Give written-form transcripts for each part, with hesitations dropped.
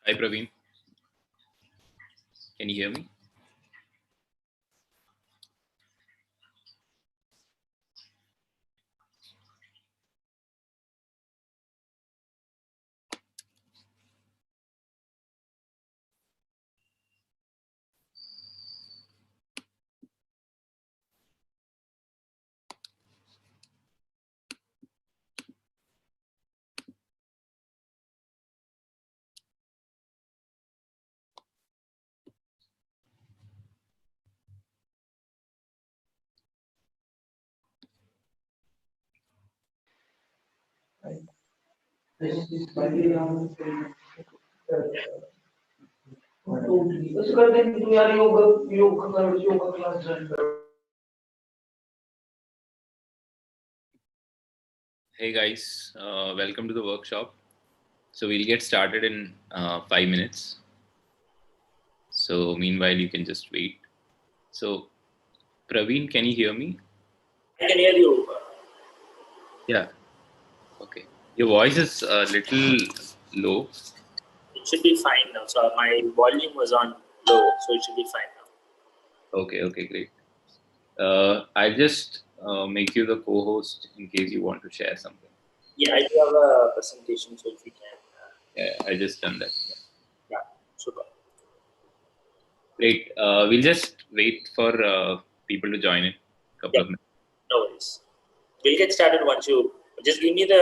Hi Praveen, can you hear me? Hey guys, welcome to the workshop. So we'll get started in 5 minutes. So meanwhile, you can just wait. So Praveen, can you hear me? I can hear you. Yeah. Okay. Your voice is a little low. It should be fine now. So my volume was on low, so it should be fine now. Okay. Okay. Great. I'll just make you the co-host in case you want to share something. Yeah, I do have a presentation, so if you can, Yeah, I just done that. Yeah. yeah, super. Great. We'll just wait for people to join in. Couple Yeah, of minutes. no worries. We'll get started once you just give me the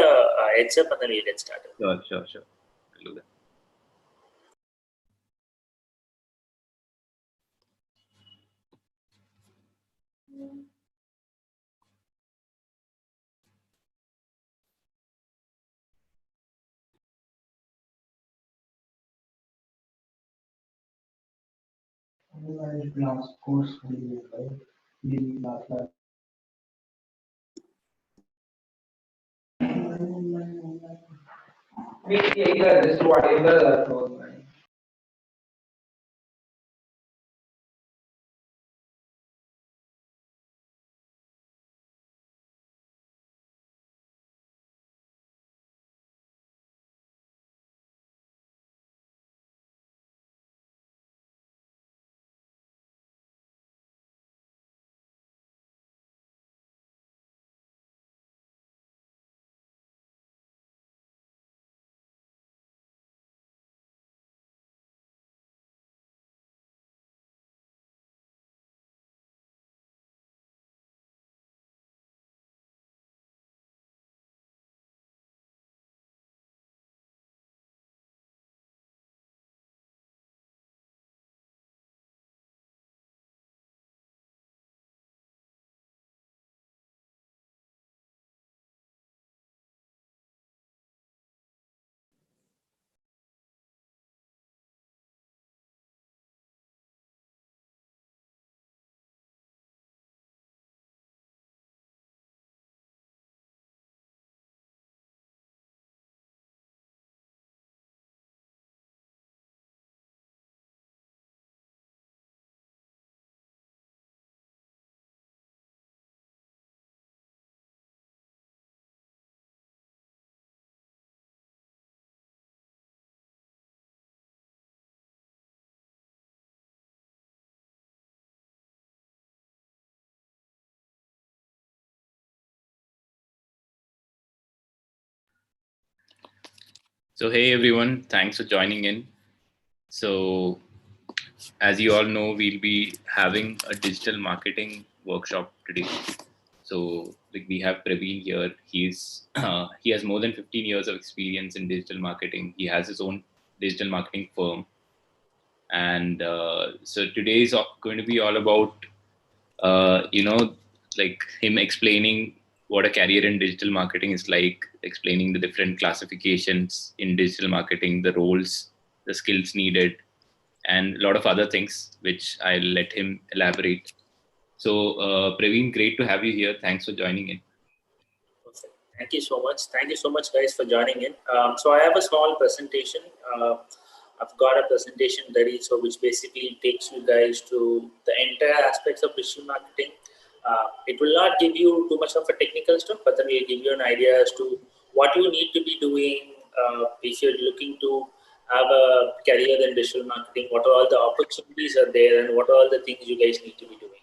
heads up, and then we'll get started. Sure. Sure. Sure. I'll do that. So hey everyone, thanks for joining in. So as you all know, we'll be having a digital marketing workshop today. So like we have Praveen here. He has more than 15 years of experience in digital marketing. He has his own digital marketing firm, and so today is going to be all about like him explaining what a career in digital marketing is like, explaining the different classifications in digital marketing, the roles, the skills needed, and a lot of other things, which I'll let him elaborate. So, Praveen, great to have you here. Thanks for joining in. Perfect. Thank you so much. Thank you so much, guys, for joining in. So I have a small presentation. I've got a presentation ready, so which basically takes you guys to the entire aspects of digital marketing. It will not give you too much of a technical stuff, but then we'll give you an idea as to what you need to be doing if you're looking to have a career in digital marketing, what are all the opportunities are there, and what are all the things you guys need to be doing.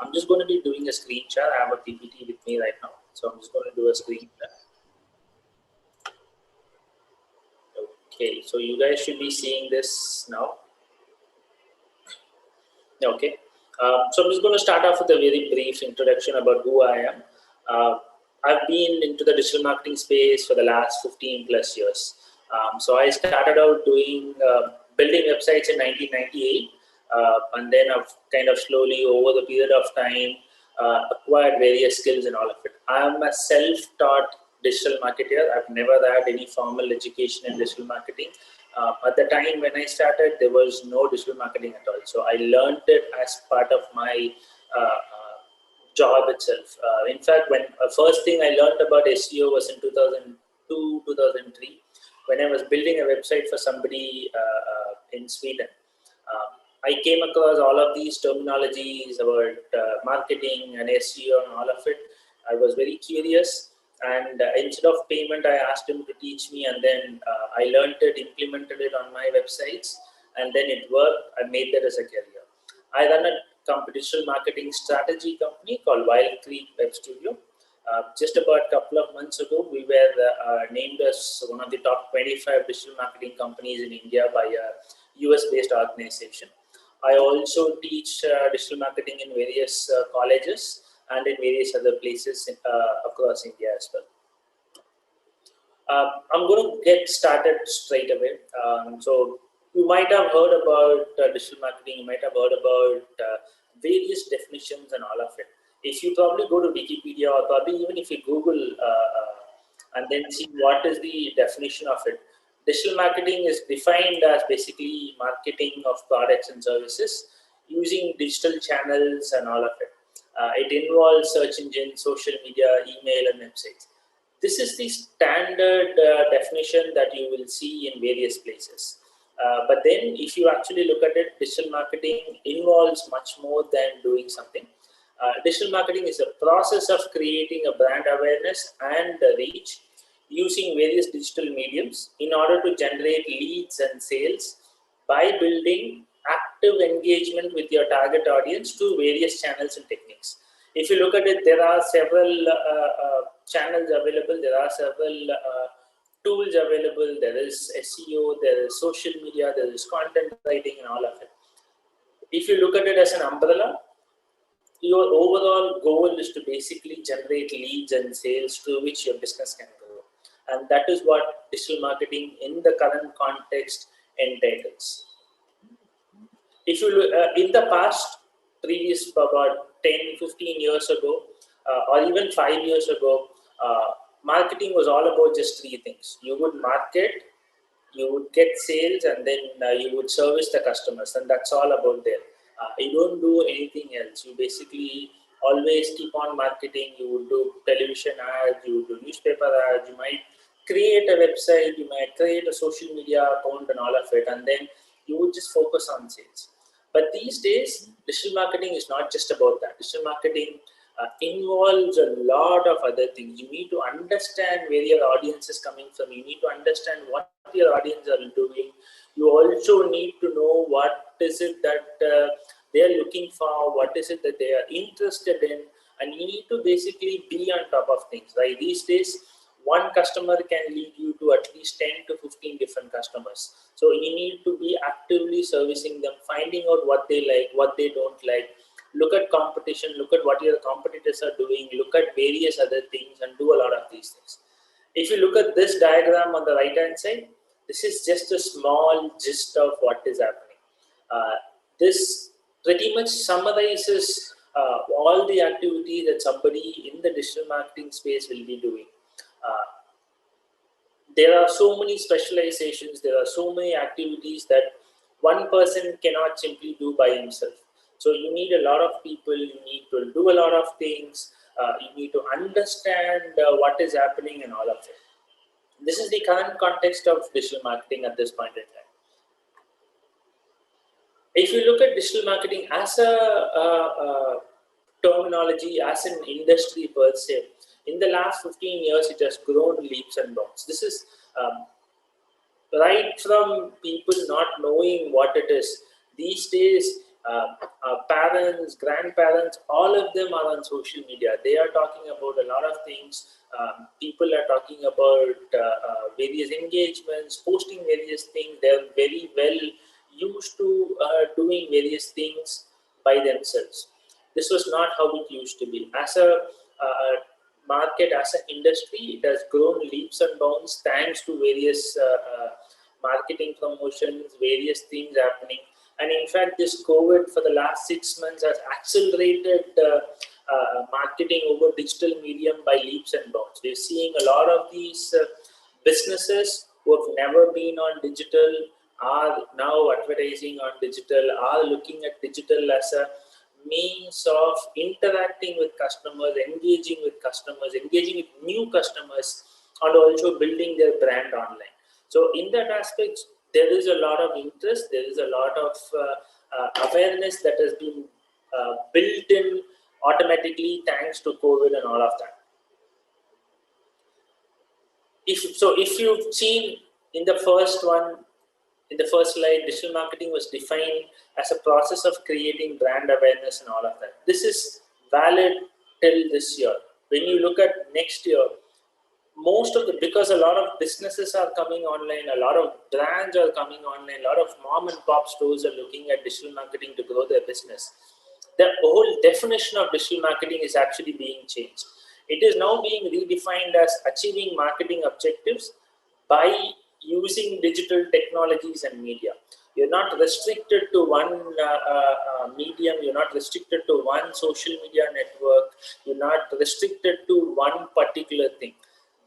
I'm just going to be doing a screen share. I have a PPT with me right now, so I'm just going to do a screen share. Okay, so you guys should be seeing this now. Okay, so I'm just going to start off with a very brief introduction about who I am. I've been into the digital marketing space for the last 15 plus years. So I started out doing building websites in 1998, and then I've kind of slowly over the period of time acquired various skills and all of it. I'm a self-taught digital marketer. I've never had any formal education in digital marketing. At the time when I started, there was no digital marketing at all. So I learned it as part of my job itself. In fact, when first thing I learned about SEO was in 2002, 2003, when I was building a website for somebody in Sweden. I came across all of these terminologies about marketing and SEO and all of it. I was very curious, and instead of payment, I asked him to teach me, and then I learned it, implemented it on my websites, and then it worked. I made that as a career. I run a digital marketing strategy company called Wild Creek Web Studio. Just about a couple of months ago, we were named as one of the top 25 digital marketing companies in India by a US-based organization. I also teach digital marketing in various colleges and in various other places across India as well. I'm going to get started straight away. So you might have heard about digital marketing. You might have heard about various definitions and all of it. If you probably go to Wikipedia, or probably even if you Google and then see what is the definition of it, digital marketing is defined as basically marketing of products and services using digital channels and all of it. It involves search engines, social media, email, and websites. This is the standard definition that you will see in various places. But then if you actually look at it, digital marketing involves much more than doing something. Digital marketing is a process of creating a brand awareness and reach using various digital mediums in order to generate leads and sales by building active engagement with your target audience through various channels and techniques. If you look at it, there are several channels available, there are several tools available, there is SEO, there is social media, there is content writing and all of it. If you look at it as an umbrella, your overall goal is to basically generate leads and sales through which your business can grow. And that is what digital marketing in the current context entails. If you look in the past, previous about 10, 15 years ago, or even 5 years ago, marketing was all about just three things. You would market, you would get sales, and then you would service the customers, and that's all about there. You don't do anything else. You basically always keep on marketing. You would do television ads, you would do newspaper ads, you might create a website, you might create a social media account and all of it, and then you would just focus on sales. But these days, digital marketing is not just about that. Digital marketing involves a lot of other things. You need to understand where your audience is coming from. You need to understand what your audience are doing. You also need to know what is it that they are looking for, what is it that they are interested in, and you need to basically be on top of things. Right? These days, one customer can lead you to at least 10 to 15 different customers. So you need to be actively servicing them, finding out what they like, what they don't like. Look at competition, look at what your competitors are doing, look at various other things, and do a lot of these things. If you look at this diagram on the right hand side, this is just a small gist of what is happening. This pretty much summarizes all the activity that somebody in the digital marketing space will be doing. There are so many specializations, there are so many activities that one person cannot simply do by himself. So you need a lot of people, you need to do a lot of things, you need to understand what is happening and all of it. This is the current context of digital marketing at this point in time. If you look at digital marketing as a terminology, as an industry per se, in the last 15 years, it has grown leaps and bounds. This is right from people not knowing what it is. These days, parents, grandparents, all of them are on social media. They are talking about a lot of things. People are talking about various engagements, posting various things. They're very well used to doing various things by themselves. This was not how it used to be. As a market, as an industry, it has grown leaps and bounds thanks to various marketing promotions, various things happening. And in fact, this COVID for the last 6 months has accelerated marketing over digital medium by leaps and bounds. We're seeing a lot of these businesses who have never been on digital are now advertising on digital, are looking at digital as a means of interacting with customers, engaging with new customers, and also building their brand online. So, in that aspect, there is a lot of interest, there is a lot of awareness that has been built in automatically thanks to COVID and all of that. If you've seen in the first one, in the first slide, digital marketing was defined as a process of creating brand awareness and all of that. This is valid till this year. When you look at next year, most of the, because a lot of businesses are coming online, a lot of brands are coming online, a lot of mom and pop stores are looking at digital marketing to grow their business. The whole definition of digital marketing is actually being changed. It is now being redefined as achieving marketing objectives by using digital technologies and media. You're not restricted to one medium, you're not restricted to one social media network, you're not restricted to one particular thing.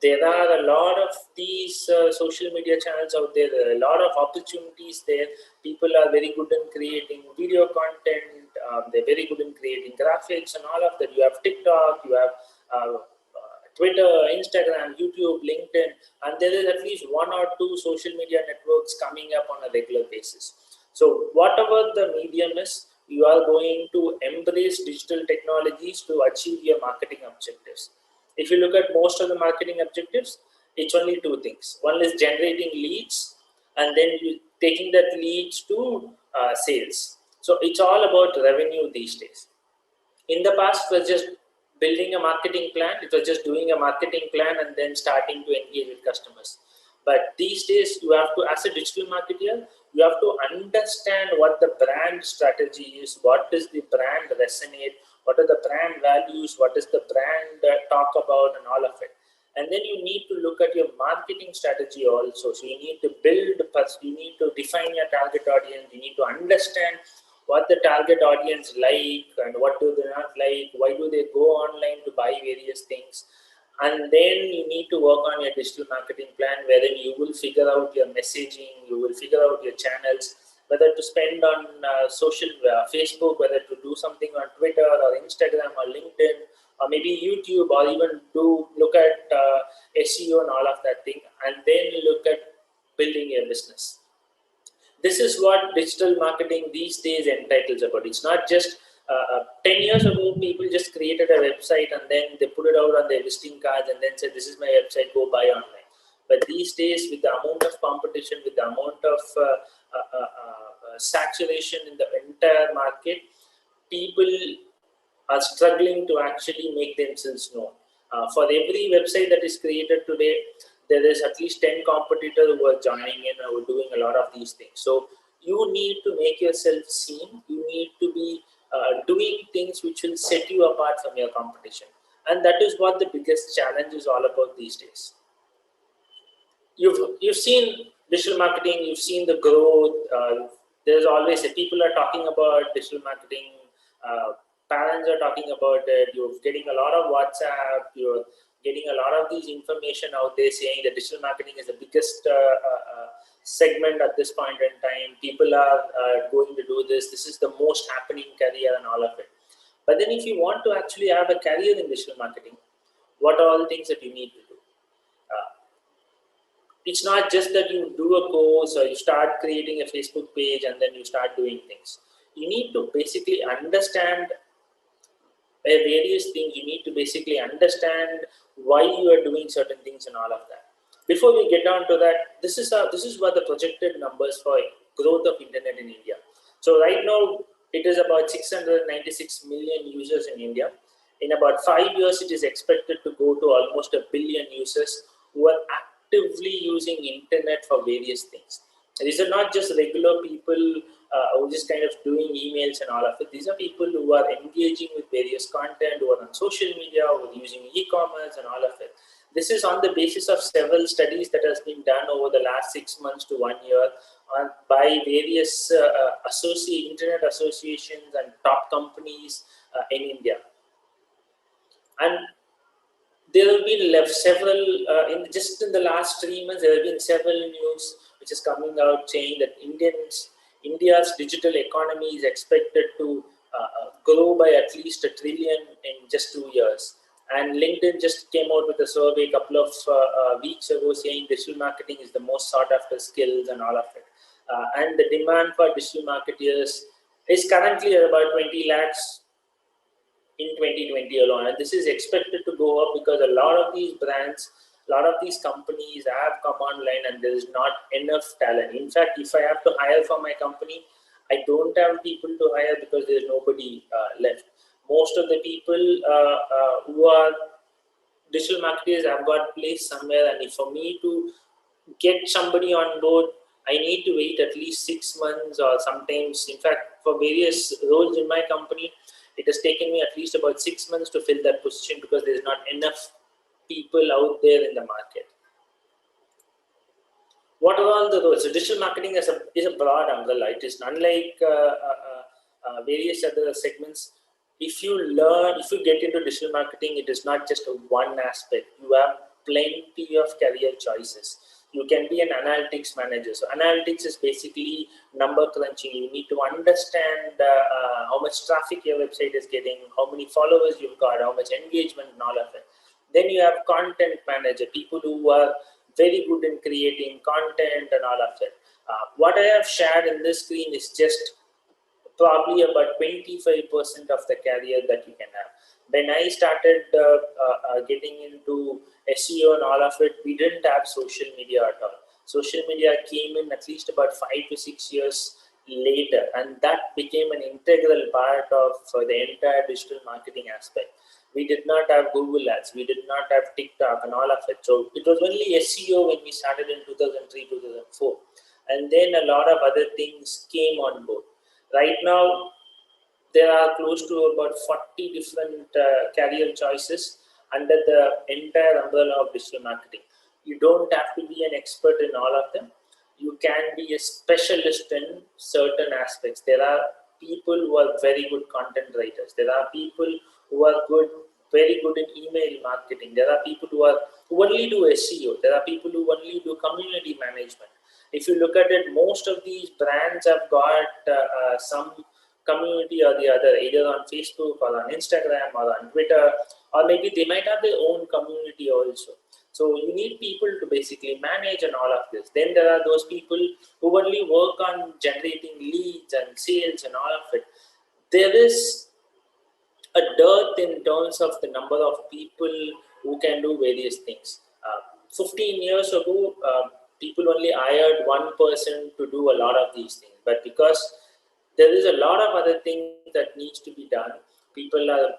There are a lot of these social media channels out there. There are a lot of opportunities there. People are very good in creating video content. They're very good in creating graphics and all of that. You have TikTok, you have Twitter, Instagram, YouTube, LinkedIn, and there is at least one or two social media networks coming up on a regular basis. So whatever the medium is, you are going to embrace digital technologies to achieve your marketing objectives. If you look at most of the marketing objectives, it's only two things. One is generating leads, and then you taking that leads to sales. So it's all about revenue these days. In the past, it was just building a marketing plan. It was just doing a marketing plan and then starting to engage with customers. But these days, you have to, as a digital marketer, you have to understand what the brand strategy is, what does the brand resonate, what are the brand values, what does the brand talk about, and all of it. And then you need to look at your marketing strategy also. So you need to build, you need to define your target audience, you need to understand what the target audience like and what do they not like, why do they go online to buy various things. And then you need to work on your digital marketing plan, wherein you will figure out your messaging, you will figure out your channels, whether to spend on social Facebook, whether to do something on Twitter or Instagram or LinkedIn, or maybe YouTube, or even do look at SEO and all of that thing, and then look at building your business. This is what digital marketing these days entitles about. It's not just 10 years ago, people just created a website and then they put it out on their visiting cards and then said, this is my website, go buy online. But these days, with the amount of competition, with the amount of saturation in the entire market, people are struggling to actually make themselves known. For every website that is created today, there is at least 10 competitors who are joining in and who are doing a lot of these things. So you need to make yourself seen. You need to be doing things which will set you apart from your competition. And that is what the biggest challenge is all about these days. You've seen digital marketing, you've seen the growth. There's always people are talking about digital marketing. Parents are talking about it. You're getting a lot of WhatsApp. You're getting a lot of these information out there saying that digital marketing is the biggest segment at this point in time. People are going to do this. This is the most happening career and all of it. But then if you want to actually have a career in digital marketing, what are all the things that you need to do? It's not just that you do a course or you start creating a Facebook page and then you start doing things. You need to basically understand various things. You need to basically understand why you are doing certain things and all of that. Before we get on to that, this is what the projected numbers for growth of internet in India. So right now it is about 696 million users in India. In about 5 years, it is expected to go to almost a billion users who are actively using internet for various things. These are not just regular people who are just kind of doing emails and all of it. These are people who are engaging with various content, who are on social media, who are using e-commerce and all of it. This is on the basis of several studies that has been done over the last 6 months to 1 year by various internet associations and top companies in India. And there have been left several in just in the last 3 months. There have been several news which is coming out saying that India's digital economy is expected to grow by at least a trillion in just 2 years. And LinkedIn just came out with a survey a couple of weeks ago saying digital marketing is the most sought after skills and all of it. And the demand for digital marketers is currently at about 20 lakhs in 2020 alone, and this is expected to go up because a lot of these brands, a lot of these companies have come online and there is not enough talent. In fact, if I have to hire for my company, I don't have people to hire because there's nobody left. Most of the people who are digital marketers have got placed somewhere, and if for me to get somebody on board, I need to wait at least 6 months, or sometimes, in fact, for various roles in my company, it has taken me at least about 6 months to fill that position because there's not enough people out there in the market. What are all the roles? So digital marketing is a broad umbrella. It is unlike various other segments. If you get into digital marketing, it is not just one aspect. You have plenty of career choices. You can be an analytics manager. So analytics is basically number crunching. You need to understand how much traffic your website is getting, how many followers you've got, how much engagement and all of it. Then you have content manager, people who are very good in creating content and all of it. What I have shared in this screen is just probably about 25% of the career that you can have. When I started getting into SEO and all of it, we didn't have social media at all. Social media came in at least about 5 to 6 years later, and that became an integral part of the entire digital marketing aspect. We did not have Google Ads, we did not have TikTok and all of it. So it was only SEO when we started in 2003, 2004. And then a lot of other things came on board. Right now, there are close to about 40 different career choices under the entire umbrella of digital marketing. You don't have to be an expert in all of them. You can be a specialist in certain aspects. There are people who are very good content writers. There are people who are very good in email marketing. There are people who only do SEO. There are people who only do community management. If you look at it, most of these brands have got some community or the other, either on Facebook or on Instagram or on Twitter, or maybe they might have their own community also. So you need people to basically manage and all of this. Then there are those people who only work on generating leads and sales and all of it. There is a dearth in terms of the number of people who can do various things. 15 years ago, people only hired one person to do a lot of these things. But because there is a lot of other things that needs to be done,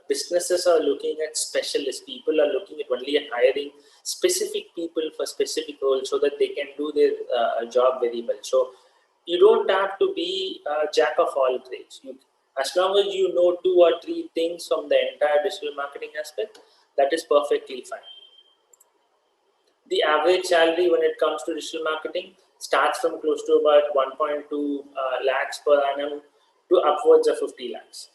businesses are looking at specialists. People are looking at only at hiring specific people for specific roles so that they can do their job very well. So you don't have to be a jack of all trades. As long as you know 2 or 3 things from the entire digital marketing aspect, that is perfectly fine. The average salary when it comes to digital marketing starts from close to about 1.2 lakhs per annum to upwards of 50 lakhs.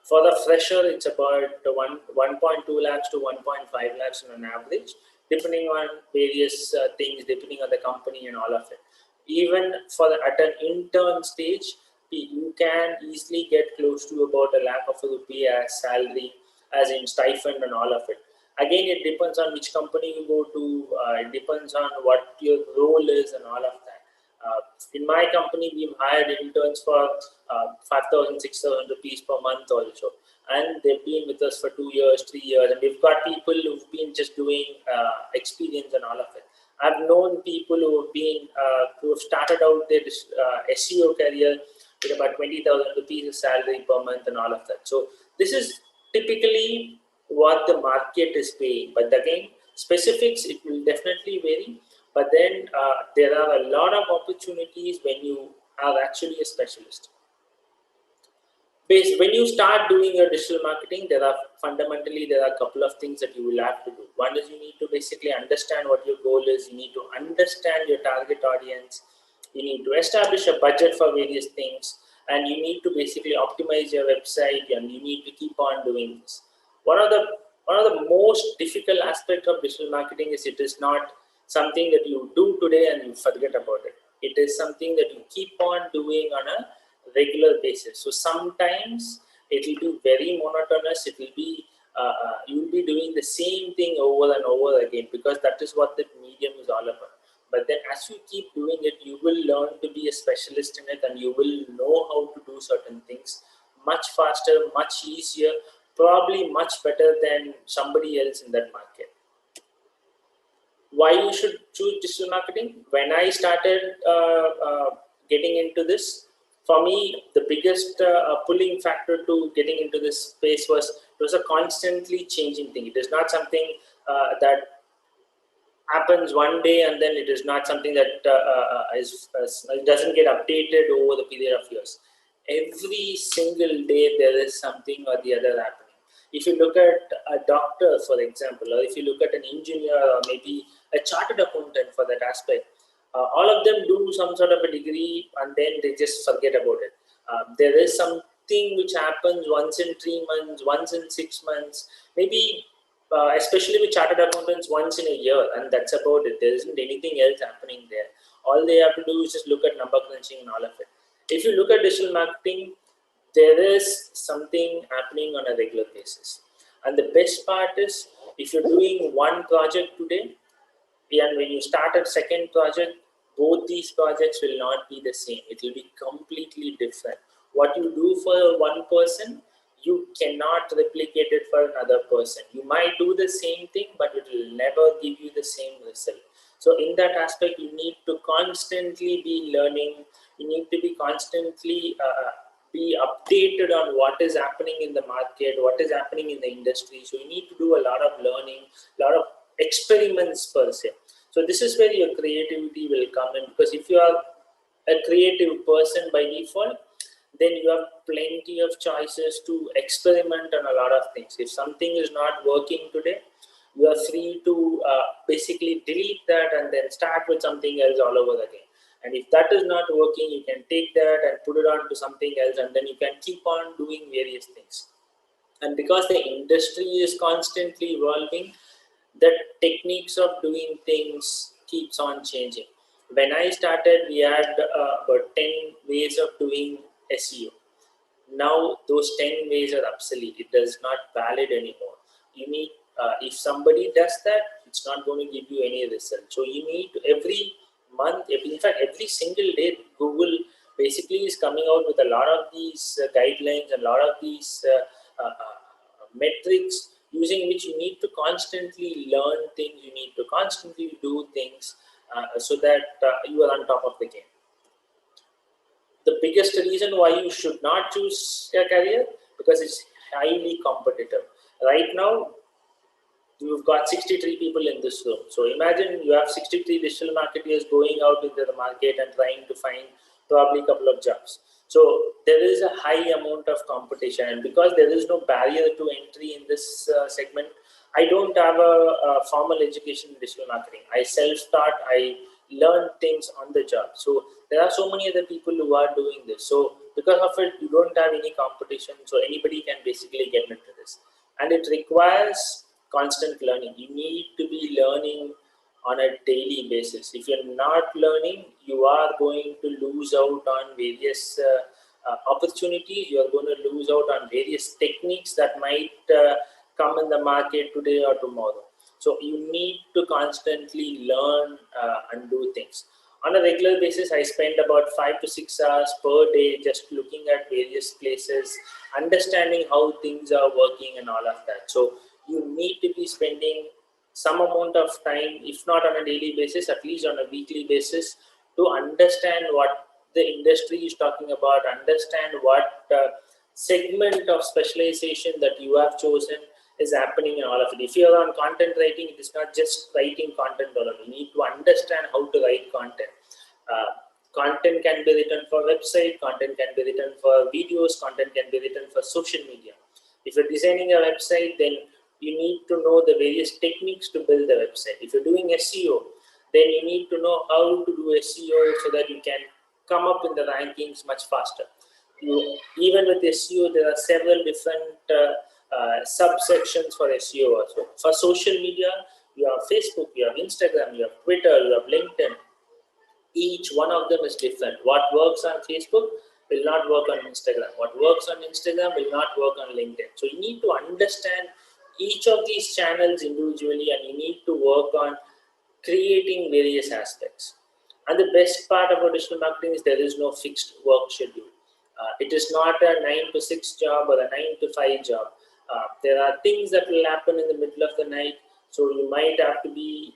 For the fresher, it's about 1.2 lakhs to 1.5 lakhs on an average, depending on various things, depending on the company and all of it. Even at an intern stage, you can easily get close to about a lakh of a rupee as salary, as in stipend and all of it. Again, it depends on which company you go to. It depends on what your role is and all of that. In my company, we've hired interns for 5,000, 6,000 rupees per month also. And they've been with us for 2 years, 3 years. And we've got people who've been just doing experience and all of it. I've known people who have started out their SEO career with about 20,000 rupees a salary per month and all of that. So this is typically what the market is paying. But again, specifics, it will definitely vary. But then there are a lot of opportunities when you are actually a specialist. When you start doing your digital marketing, there are a couple of things that you will have to do. One is you need to basically understand what your goal is. You need to understand your target audience. You need to establish a budget for various things, and you need to basically optimize your website, and you need to keep on doing this. One of the one of the most difficult aspects of digital marketing is it is not something that you do today and you forget about it. It is something that you keep on doing on a regular basis. So sometimes it will be very monotonous. It will be you will be doing the same thing over and over again, because that is what the medium is all about. But then as you keep doing it, you will learn to be a specialist in it, and you will know how to do certain things much faster, much easier, probably much better than somebody else in that market. Why you should choose digital marketing? When I started getting into this, for me, the biggest pulling factor to getting into this space was it was a constantly changing thing. It is not something that happens one day and then it is not something that it doesn't get updated over the period of years. Every single day there is something or the other happening. If you look at a doctor, for example, or if you look at an engineer, or maybe a chartered accountant for that aspect, all of them do some sort of a degree and then they just forget about it. There is something which happens once in 3 months, once in 6 months, maybe especially with chartered accountants once in a year, and that's about it. There isn't anything else happening there. All they have to do is just look at number crunching and all of it. If you look at digital marketing, there is something happening on a regular basis. And the best part is, if you're doing one project today, and when you start a second project, both these projects will not be the same. It will be completely different. What you do for one person, you cannot replicate it for another person. You might do the same thing, but it will never give you the same result. So in that aspect, you need to constantly be learning. You need to be constantly be updated on what is happening in the market, what is happening in the industry. So you need to do a lot of learning, a lot of experiments per se. So this is where your creativity will come in, because if you are a creative person by default, then you have plenty of choices to experiment on a lot of things. If something is not working today, you are free to basically delete that and then start with something else all over again. And if that is not working, you can take that and put it on to something else, and then you can keep on doing various things. And because the industry is constantly evolving, the techniques of doing things keeps on changing. When I started, we had about 10 ways of doing SEO. Now those 10 ways are obsolete. It is not valid anymore. You need, if somebody does that, it's not going to give you any result. So you need to, every month, in fact every single day, Google basically is coming out with a lot of these guidelines, a lot of these metrics, using which you need to constantly learn things, you need to constantly do things, so that you are on top of the game. The biggest reason why you should not choose a career, because it's highly competitive. Right now, you've got 63 people in this room. So imagine you have 63 digital marketers going out into the market and trying to find probably a couple of jobs. So there is a high amount of competition, and because there is no barrier to entry in this segment, I don't have a formal education in digital marketing. I self-taught. I learned things on the job. So there are so many other people who are doing this. So because of it, you don't have any competition. So anybody can basically get into this, and it requires constant learning. You need to be learning on a daily basis. If you're not learning, you are going to lose out on various opportunities. You are going to lose out on various techniques that might come in the market today or tomorrow. So you need to constantly learn and do things. On a regular basis, I spend about 5 to 6 hours per day just looking at various places, understanding how things are working and all of that. So you need to be spending some amount of time, if not on a daily basis, at least on a weekly basis, to understand what the industry is talking about, understand what segment of specialization that you have chosen is happening in all of it. If you're on content writing, it is not just writing content alone. You need to understand how to write content. Content can be written for website, content can be written for videos, content can be written for social media. If you're designing a website, then you need to know the various techniques to build the website. If you're doing SEO, then you need to know how to do SEO so that you can come up in the rankings much faster. Even with SEO, there are several different subsections for SEO also. For social media, you have Facebook, you have Instagram, you have Twitter, you have LinkedIn. Each one of them is different. What works on Facebook will not work on Instagram. What works on Instagram will not work on LinkedIn. So you need to understand each of these channels individually, and you need to work on creating various aspects. And the best part about digital marketing is there is no fixed work schedule. It is not a 9 to 6 job or a 9 to 5 job. There are things that will happen in the middle of the night, so you might have to be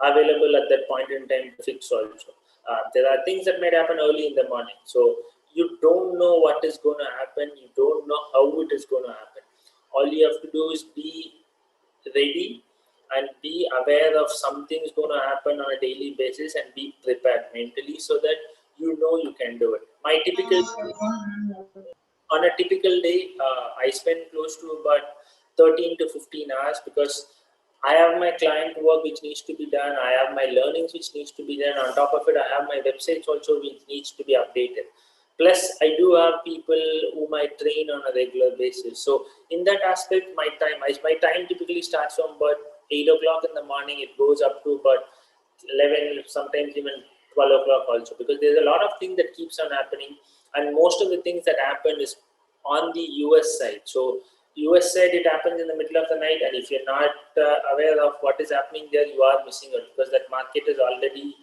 available at that point in time to fix also. There are things that might happen early in the morning. So you don't know what is going to happen. You don't know how it is going to happen. All you have to do is be ready and be aware of something is going to happen on a daily basis and be prepared mentally so that you know you can do it. On a typical day, I spend close to about 13 to 15 hours because I have my client work which needs to be done. I have my learnings which needs to be done. On top of it, I have my websites also which needs to be updated. Plus, I do have people whom I train on a regular basis. So, in that aspect, my time typically starts from about 8 o'clock in the morning. It goes up to about 11, sometimes even 12 o'clock also, because there's a lot of things that keeps on happening, and most of the things that happen is on the US side. So US side, it happens in the middle of the night, and if you're not aware of what is happening there, you are missing out because that market is already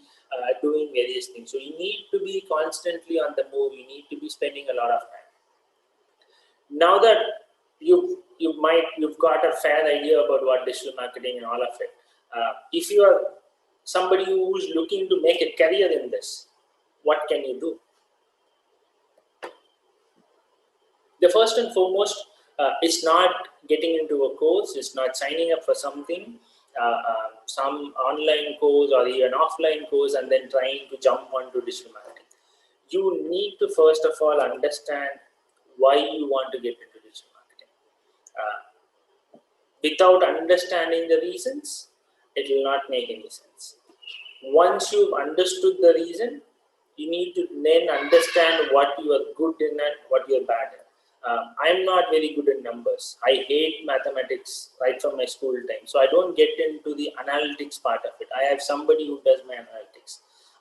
doing various things. So you need to be constantly on the move. You need to be spending a lot of time. Now that you've got a fair idea about what digital marketing and all of it, if you are somebody who's looking to make a career in this, what can you do? The first and foremost, it's not getting into a course, it's not signing up for something, some online course or even offline course, and then trying to jump onto digital marketing. You need to first of all understand why you want to get into digital marketing. Without understanding the reasons, it will not make any sense. Once you've understood the reason, you need to then understand what you are good in and what you are bad in. I'm not very good in numbers. I hate mathematics right from my school time. So I don't get into the analytics part of it. I have somebody who does my analytics.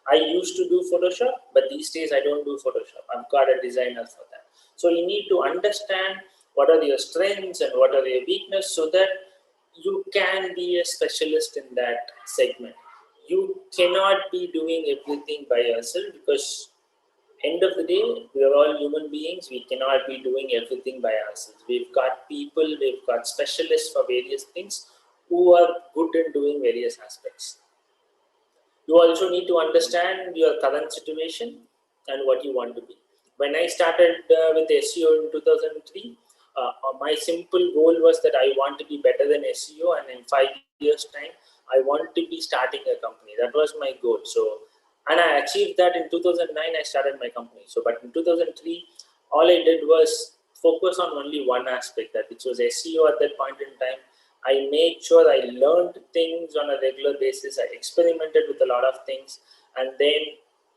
I used to do Photoshop, but these days I don't do Photoshop. I've got a designer for that. So you need to understand what are your strengths and what are your weaknesses so that you can be a specialist in that segment. You cannot be doing everything by yourself because end of the day, we are all human beings. We cannot be doing everything by ourselves. We've got people, we've got specialists for various things who are good in doing various aspects. You also need to understand your current situation and what you want to be. When I started with SEO in 2003, my simple goal was that I want to be better than SEO, and in 5 years' time, I want to be starting a company. That was my goal. So, and I achieved that in 2009. I started my company. So, but in 2003, all I did was focus on only one aspect, that which was SEO at that point in time. I made sure I learned things on a regular basis. I experimented with a lot of things, and then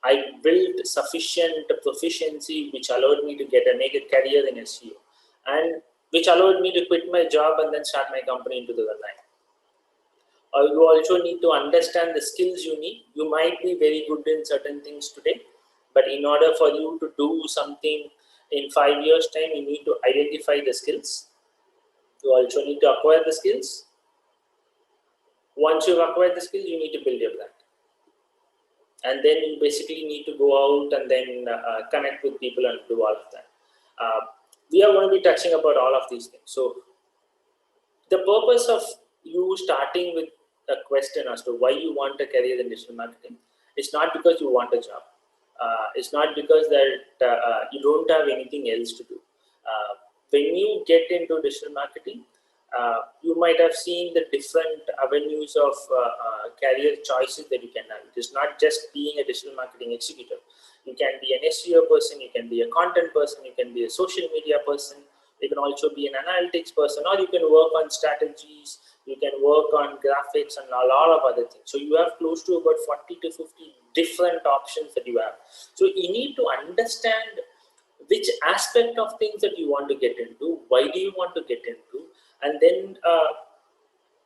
I built sufficient proficiency which allowed me to make a career in SEO, and which allowed me to quit my job and then start my company in 2009. You also need to understand the skills you need. You might be very good in certain things today, but in order for you to do something in 5 years' time, you need to identify the skills. You also need to acquire the skills. Once you've acquired the skills, you need to build your brand. And then you basically need to go out and then connect with people and do all of that. We are going to be touching about all of these things. So the purpose of you starting with a question as to why you want a career in digital marketing, it's not because you want a job. It's not because that you don't have anything else to do. When you get into digital marketing, you might have seen the different avenues of career choices that you can have. It is not just being a digital marketing executive. You can be an SEO person, you can be a content person, you can be a social media person, you can also be an analytics person, or you can work on strategies, you can work on graphics and a lot of other things. So you have close to about 40 to 50 different options that you have. So you need to understand which aspect of things that you want to get into, why do you want to get into, and then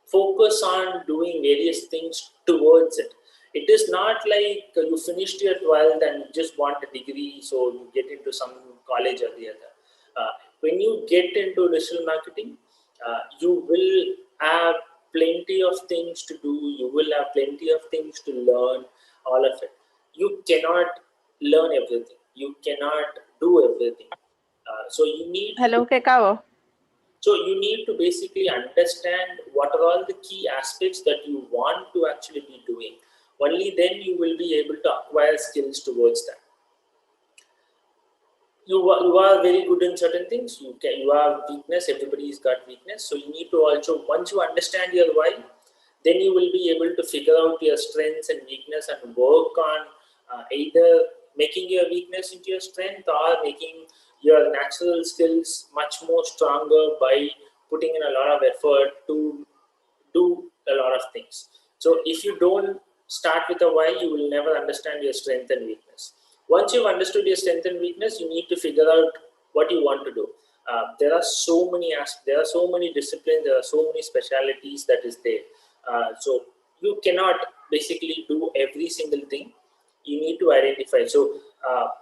focus on doing various things towards it. It is not like you finished your 12th and you just want a degree, so you get into some college or the other. When you get into digital marketing, you will have plenty of things to do, you will have plenty of things to learn, all of it. You cannot learn everything, you cannot do everything. So you need Hello, to Kekavo. so you need to basically understand what are all the key aspects that you want to actually be doing. Only then you will be able to acquire skills towards that. You are very good in certain things. You have weakness. Everybody's got weakness. So you need to also, once you understand your why, then you will be able to figure out your strengths and weakness and work on either making your weakness into your strength or making your natural skills much more stronger by putting in a lot of effort to do a lot of things. So if you don't start with a why, you will never understand your strength and weakness. Once you've understood your strength and weakness, you need to figure out what you want to do. There are so many there are so many disciplines, there are so many specialities that is there. So you cannot basically do every single thing. You need to identify. So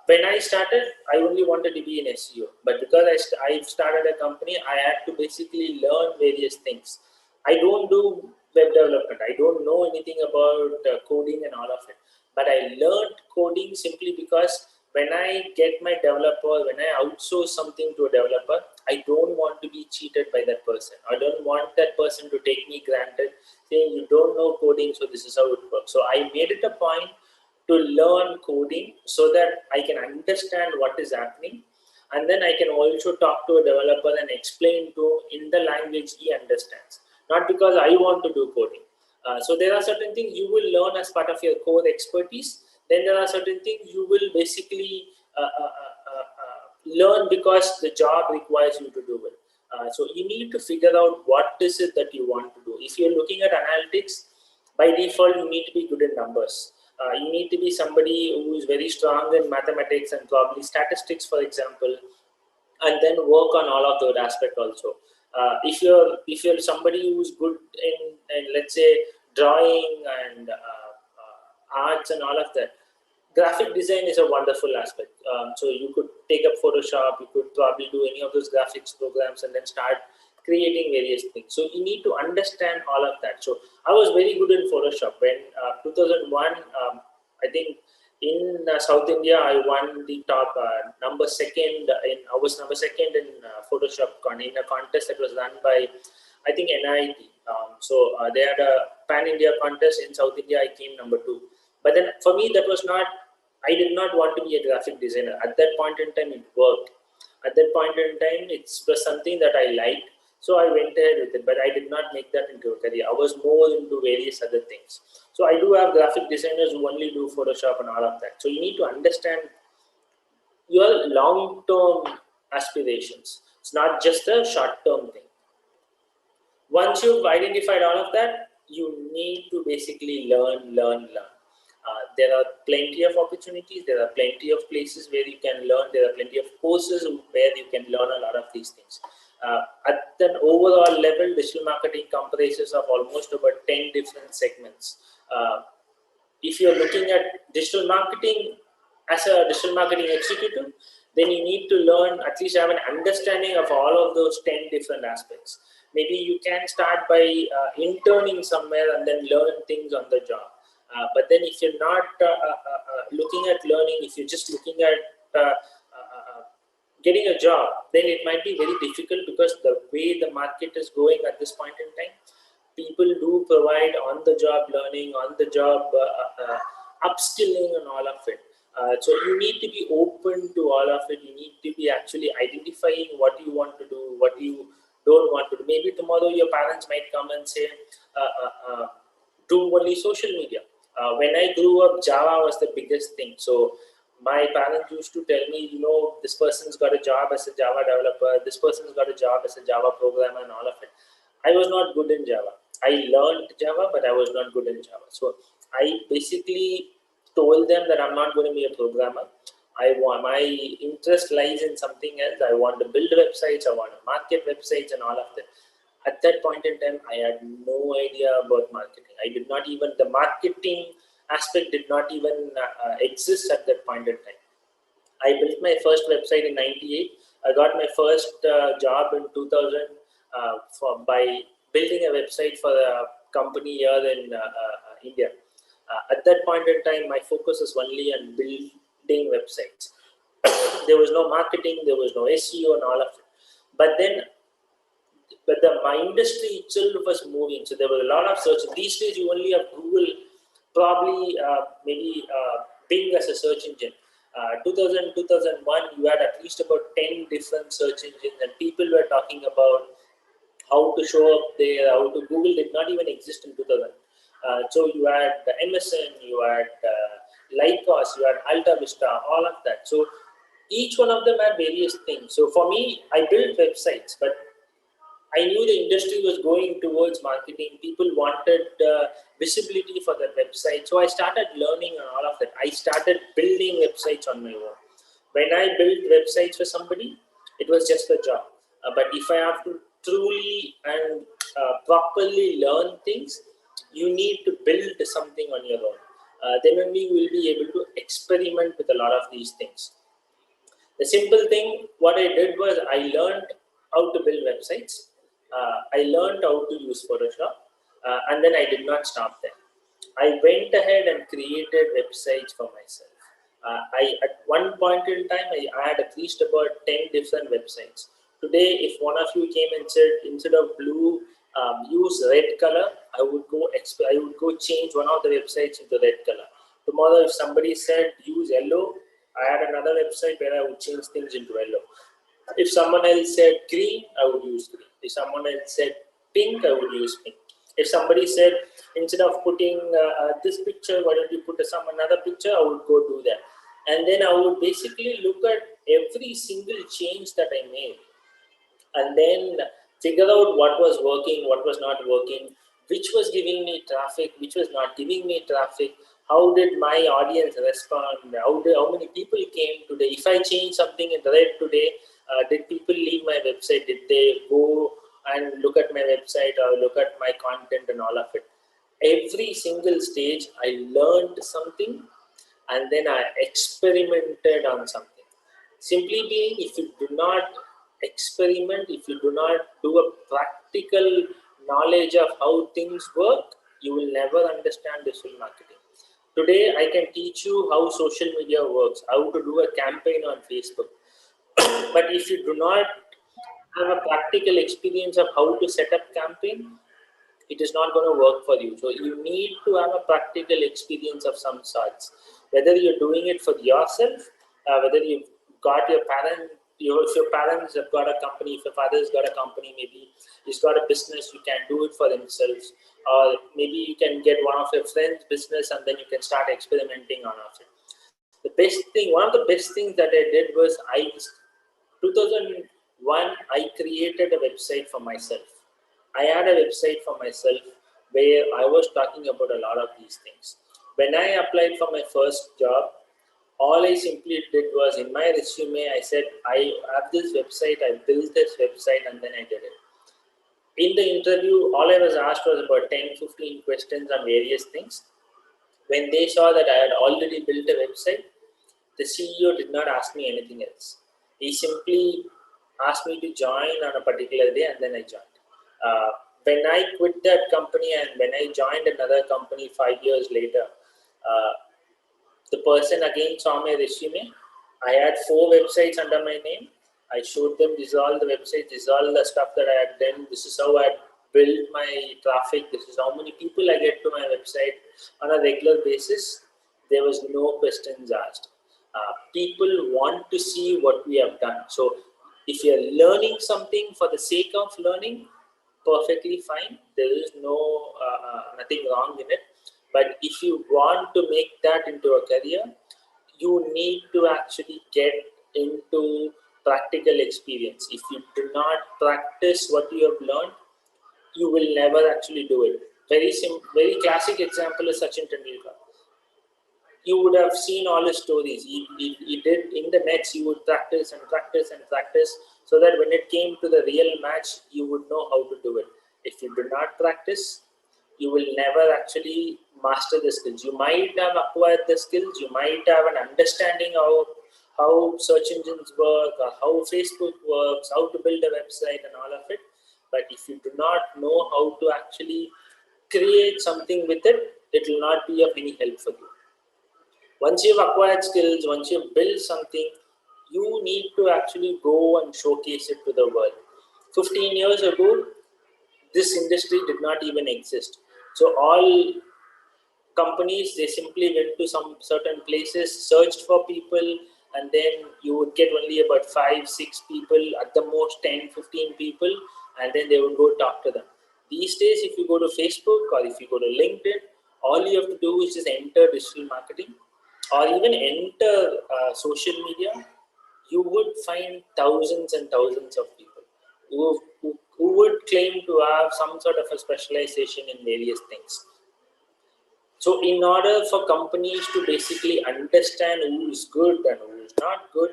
when I started, I only wanted to be an SEO, but because I started a company, I had to basically learn various things. I don't do web development. I don't know anything about coding and all of it. But I learned coding simply because when I get my developer, when I outsource something to a developer, I don't want to be cheated by that person. I don't want that person to take me granted, saying you don't know coding, so this is how it works. So I made it a point to learn coding so that I can understand what is happening, and then I can also talk to a developer and explain to in the language he understands, not because I want to do coding. So there are certain things you will learn as part of your core expertise. Then there are certain things you will basically learn because the job requires you to do it. So you need to figure out what is it that you want to do. If you're looking at analytics, by default you need to be good in numbers. You need to be somebody who is very strong in mathematics and probably statistics, for example, and then work on all of those aspects also. If you're somebody who's good in let's say drawing and arts and all of that, graphic design is a wonderful aspect. So you could take up Photoshop, you could probably do any of those graphics programs and then start creating various things. So you need to understand all of that. So I was very good in Photoshop when 2001. I think in South India, I won the top number second. I was number second in Photoshop in a contest that was run by, I think, NIT. So they had a pan India contest in South India. I came number two. But then for me, that was not. I did not want to be a graphic designer at that point in time. It worked. At that point in time, it was something that I liked. So I went ahead with it, but I did not make that into a career. I was more into various other things. So I do have graphic designers who only do Photoshop and all of that. So you need to understand your long-term aspirations. It's not just a short-term thing. Once you've identified all of that, you need to basically learn. There are plenty of opportunities. There are plenty of places where you can learn. There are plenty of courses where you can learn a lot of these things. At an overall level, digital marketing comprises of almost about 10 different segments. If you're looking at digital marketing as a digital marketing executive, then you need to learn, at least have an understanding of all of those 10 different aspects. Maybe you can start by interning somewhere and then learn things on the job. But then if you're not looking at learning, if you're just looking at getting a job, then it might be very difficult because the way the market is going at this point in time, people do provide on-the-job learning, on-the-job upskilling, and all of it. So you need to be open to all of it. You need to be actually identifying what you want to do, what you don't want to do. Maybe tomorrow your parents might come and say, do only social media. When I grew up, Java was the biggest thing. So my parents used to tell me, this person's got a job as a Java developer, this person's got a job as a Java programmer, and all of it. I was not good in Java. I learned Java, but I was not good in Java. So I basically told them that I'm not going to be a programmer. I want, my interest lies in something else. I want to build websites. I want to market websites and all of that. At that point in time, I had no idea about marketing. I did not even, the marketing aspect did not even exist at that point in time. I built my first website in '98. I got my first job in 2000 by building a website for a company here in India. At that point in time, my focus was only on building websites. There was no marketing, there was no SEO, and all of it. But then my industry itself was moving. So there was a lot of search. These days, you only have Google, probably maybe Bing as a search engine. 2000, 2001, you had at least about 10 different search engines, and people were talking about how to show up there, how to. Google did not even exist in 2000. So you had the MSN, you had Lycos, you had Alta Vista, all of that. So each one of them had various things. So for me, I built websites, but I knew the industry was going towards marketing. People wanted visibility for their website. So I started learning on all of that. I started building websites on my own. When I built websites for somebody, it was just a job. But if I have to truly and properly learn things, you need to build something on your own. Then only you will be able to experiment with a lot of these things. The simple thing, what I did was I learned how to build websites. I learned how to use Photoshop, and then I did not stop there. I went ahead and created websites for myself. At one point in time, I had at least about 10 different websites. Today, if one of you came and said instead of blue, use red color, I would go change one of the websites into red color. Tomorrow, if somebody said use yellow, I had another website where I would change things into yellow. If someone else said green, I would use green. If someone else said pink, I would use pink. If somebody said instead of putting this picture, why don't you put some another picture, I would go do that. And then I would basically look at every single change that I made and then figure out what was working, what was not working, which was giving me traffic, which was not giving me traffic, how did my audience respond, how many people came today, if I change something in red today, did people leave my website, did they go and look at my website or look at my content and all of it. Every single stage I learned something and then I experimented on something. Simply being, if you do not experiment, if you do not do a practical knowledge of how things work, you will never understand digital marketing. Today, I can teach you how social media works, how to do a campaign on Facebook. But if you do not have a practical experience of how to set up campaign, it is not going to work for you. So you need to have a practical experience of some sorts. Whether you're doing it for yourself, whether you've got your parent, if your parents have got a company, if your father's got a company, maybe he's got a business, you can do it for themselves. Or maybe you can get one of your friends' business and then you can start experimenting on it. The best thing, one of the best things that I did was 2001, I created a website for myself. I had a website for myself where I was talking about a lot of these things. When I applied for my first job, all I simply did was in my resume, I said, I have this website, I built this website, and then I did it. In the interview, all I was asked was about 10-15 questions on various things. When they saw that I had already built a website, the CEO did not ask me anything else. He simply asked me to join on a particular day, and then I joined. When I quit that company and when I joined another company 5 years later, the person again saw my resume. I had 4 websites under my name. I showed them, this is all the websites, this is all the stuff that I had done, this is how I had build my traffic. This is how many people I get to my website on a regular basis. There was no questions asked. People want to see what we have done. So if you're learning something for the sake of learning, perfectly fine. There is nothing wrong in it. But if you want to make that into a career, you need to actually get into practical experience. If you do not practice what you have learned, you will never actually do it. Very classic example is Sachin Tendulkar. You would have seen all his stories. He did in the nets. He would practice and practice and practice, so that when it came to the real match, you would know how to do it. If you do not practice, you will never actually master the skills. You might have acquired the skills. You might have an understanding of how search engines work, or how Facebook works, how to build a website, and all of it. But if you do not know how to actually create something with it, it will not be of any help for you. Once you've acquired skills, once you've built something, you need to actually go and showcase it to the world. 15 years ago, this industry did not even exist. So all companies, they simply went to some certain places, searched for people, and then you would get only about 5 6 people, at the most 10 15 people, and then they would go talk to them. These days, if you go to Facebook or if you go to LinkedIn, all you have to do is just enter digital marketing, or even enter social media. You would find thousands and thousands of people who would claim to have some sort of a specialization in various things. So, in order for companies to basically understand who is good and who is not good,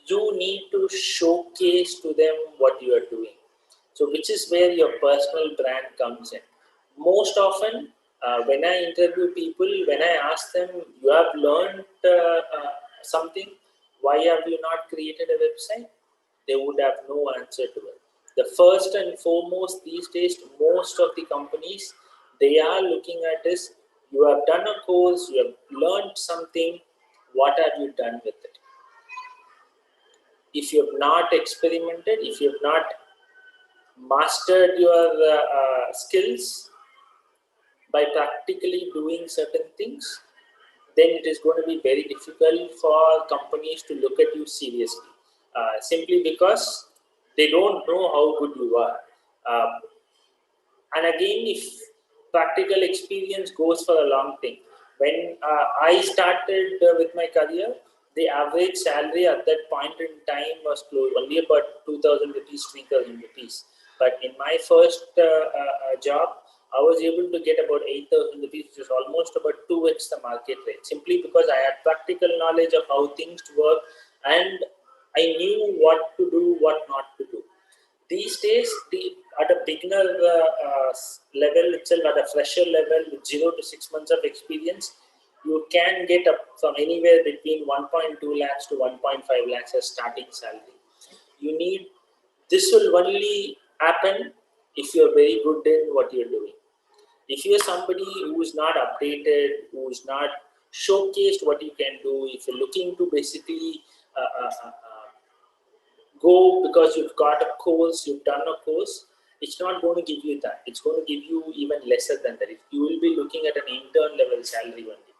you need to showcase to them what you are doing. So, which is where your personal brand comes in. Most often, when I interview people, when I ask them, you have learned something, why have you not created a website? They would have no answer to it. The first and foremost these days, most of the companies, they are looking at is, you have done a course, you have learned something, what have you done with it? If you have not experimented, if you have not mastered your skills by practically doing certain things, then it is going to be very difficult for companies to look at you seriously, simply because they don't know how good you are. Uh, and again, if practical experience goes for a long thing, when I started with my career, the average salary at that point in time was close only about 2000 rupees, 3000 rupees. But in my first job, I was able to get about 8000 rupees, which is almost about 2x the market rate, simply because I had practical knowledge of how things work, and I knew what to do, what not to do. These days, at a beginner level itself, at a fresher level with 0 to 6 months of experience, you can get up from anywhere between 1.2 lakhs to 1.5 lakhs as starting salary. You need This will only happen if you're very good in what you're doing. If you're somebody who is not updated, who is not showcased what you can do, if you're looking to basically go because you've got a course, you've done a course, it's not going to give you that. It's going to give you even lesser than that. If you will be looking at an intern level salary only.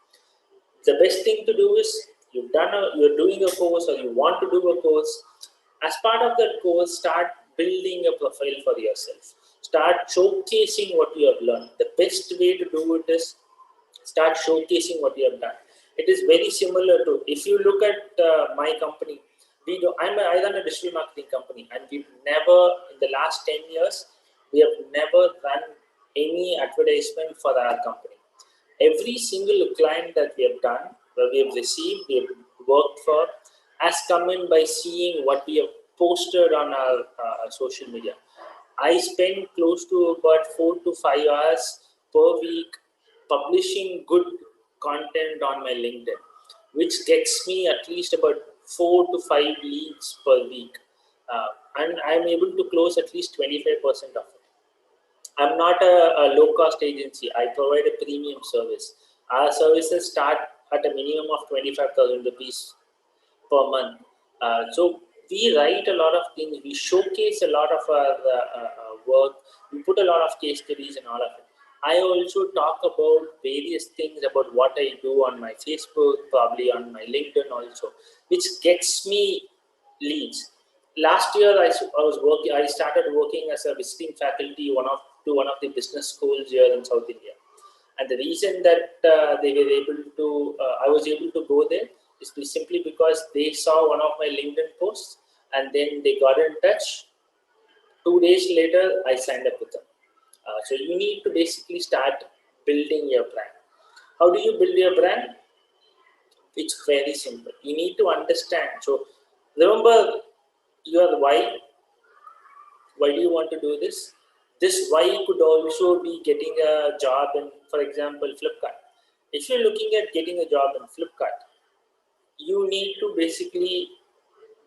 The best thing to do is, you're doing a course or you want to do a course. As part of that course, start building a profile for yourself. Start showcasing what you have learned. The best way to do it is start showcasing what you have done. It is very similar to, if you look at my company, I run a digital marketing company, and we've never, in the last 10 years, we have never run any advertisement for our company. Every single client that we have done, where we have received, we have worked for, has come in by seeing what we have posted on our social media. I spend close to about 4 to 5 hours per week publishing good content on my LinkedIn, which gets me at least about 4 to 5 leads per week. And I'm able to close at least 25% of it. I'm not a low cost agency. I provide a premium service. Our services start at a minimum of 25,000 rupees per month. So we write a lot of things, we showcase a lot of our work, we put a lot of case studies and all of it. I also talk about various things about what I do on my Facebook, probably on my LinkedIn also, which gets me leads. Last year, I was working. I started working as a visiting faculty to one of the business schools here in South India. And the reason that I was able to go there is simply because they saw one of my LinkedIn posts and then they got in touch. 2 days later, I signed up with them. So you need to basically start building your brand. How do you build your brand? It's very simple. You need to understand. So remember your why. Why do you want to do this? This why could also be getting a job in, for example, Flipkart. If you're looking at getting a job in Flipkart, you need to basically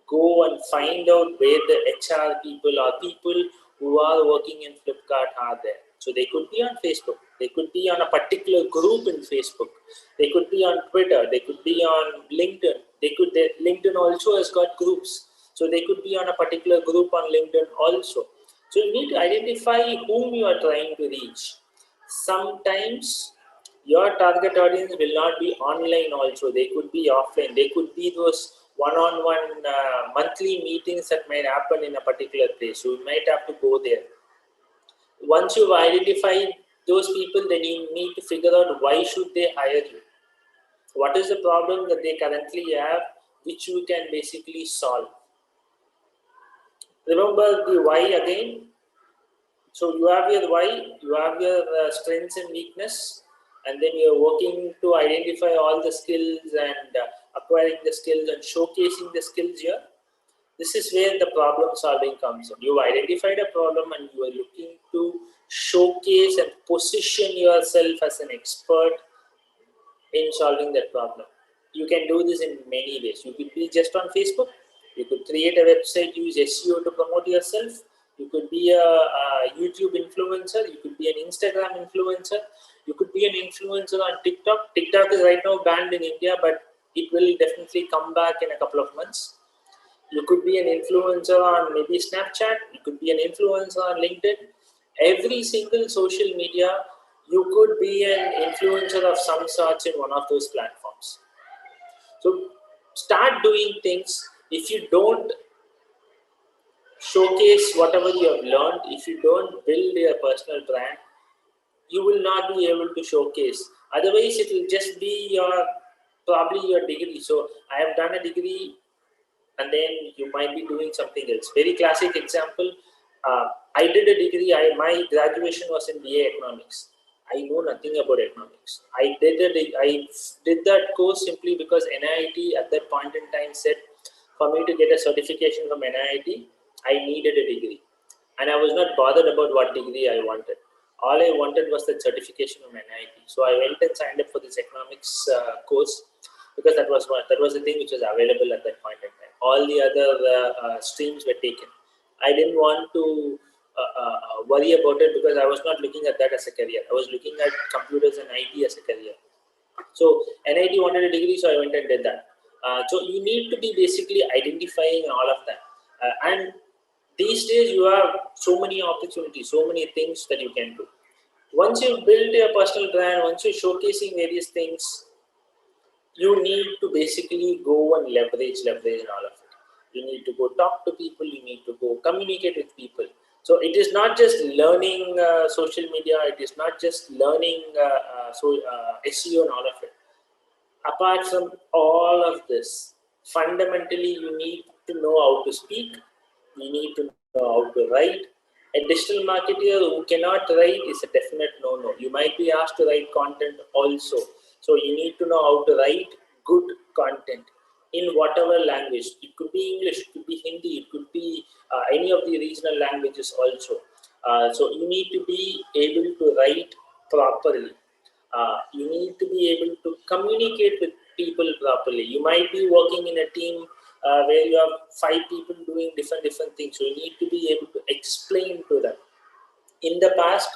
go and find out where the HR people or people who are working in Flipkart are there. So they could be on Facebook, they could be on a particular group in Facebook, they could be on Twitter, they could be on LinkedIn. LinkedIn also has got groups, so they could be on a particular group on LinkedIn also. So you need to identify whom you are trying to reach. Sometimes your target audience will not be online also, they could be offline, they could be those one-on-one monthly meetings that might happen in a particular place. So you might have to go there. Once you've identified those people, then you need to figure out why should they hire you. What is the problem that they currently have, which you can basically solve. Remember the why again. So you have your why, you have your strengths and weakness, and then you're working to identify all the skills and acquiring the skills and showcasing the skills here. This is where the problem solving comes in. You've identified a problem and you are looking to showcase and position yourself as an expert in solving that problem. You can do this in many ways. You could be just on Facebook. You could create a website, use SEO to promote yourself. You could be a YouTube influencer. You could be an Instagram influencer. You could be an influencer on TikTok. TikTok is right now banned in India, but it will definitely come back in a couple of months. You could be an influencer on maybe Snapchat. You could be an influencer on LinkedIn. Every single social media, you could be an influencer of some sorts in one of those platforms. So start doing things. If you don't showcase whatever you have learned, if you don't build your personal brand, you will not be able to showcase. Otherwise, it will just be probably your degree. So I have done a degree and then you might be doing something else. Very classic example. I did a degree. My graduation was in BA Economics. I know nothing about economics. I did that course simply because NIT at that point in time said for me to get a certification from NIT, I needed a degree, and I was not bothered about what degree I wanted. All I wanted was the certification from NIT. So I went and signed up for this economics course because that was the thing which was available at that point in time. All the other streams were taken. I didn't want to worry about it because I was not looking at that as a career. I was looking at computers and IT as a career. So NIT wanted a degree, so I went and did that. So you need to be basically identifying all of that. And these days you have so many opportunities, so many things that you can do. Once you build your personal brand, once you're showcasing various things, you need to basically go and leverage and all of it. You need to go talk to people, you need to go communicate with people. So it is not just learning social media, it is not just learning SEO and all of it. Apart from all of this, fundamentally you need to know how to speak, you need to know how to write. A digital marketer who cannot write is a definite no-no. You might be asked to write content also. So you need to know how to write good content in whatever language. It could be English, it could be Hindi, it could be any of the regional languages also. So you need to be able to write properly. You need to be able to communicate with people properly. You might be working in a team where you have 5 people doing different things. So you need to be able to explain to them. In the past,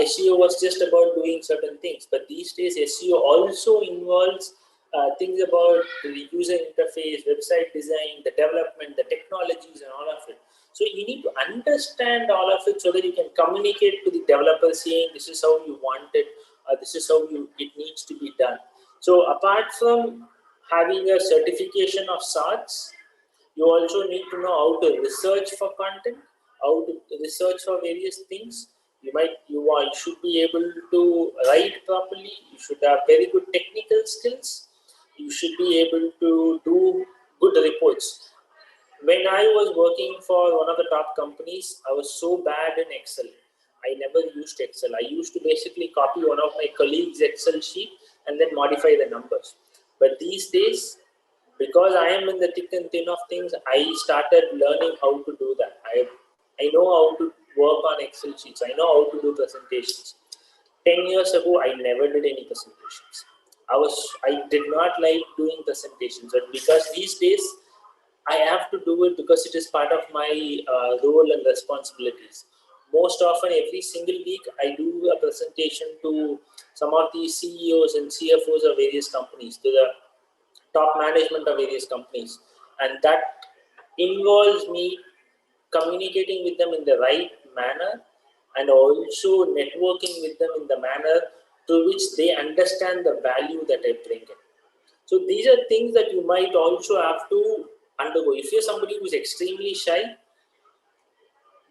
SEO was just about doing certain things, but these days SEO also involves things about the user interface, website design, the development, the technologies, and all of it. So you need to understand all of it so that you can communicate to the developer saying this is how you want it, or this is how it needs to be done. So apart from having a certification of sorts, you also need to know how to research for content, how to research for various things. You should be able to write properly. You should have very good technical skills. You should be able to do good reports. When I was working for one of the top companies, I was so bad in Excel. I never used Excel. I used to basically copy one of my colleagues' Excel sheet and then modify the numbers. But these days, because I am in the thick and thin of things, I started learning how to do that. I know how to work on Excel sheets. I know how to do presentations. 10 years ago, I never did any presentations. I did not like doing presentations, but because these days I have to do it because it is part of my role and responsibilities. Most often, every single week, I do a presentation to some of the CEOs and CFOs of various companies, to the top management of various companies, and that involves me communicating with them in the right manner and also networking with them in the manner to which they understand the value that I bring in. So these are things that you might also have to undergo. If you're somebody who's extremely shy,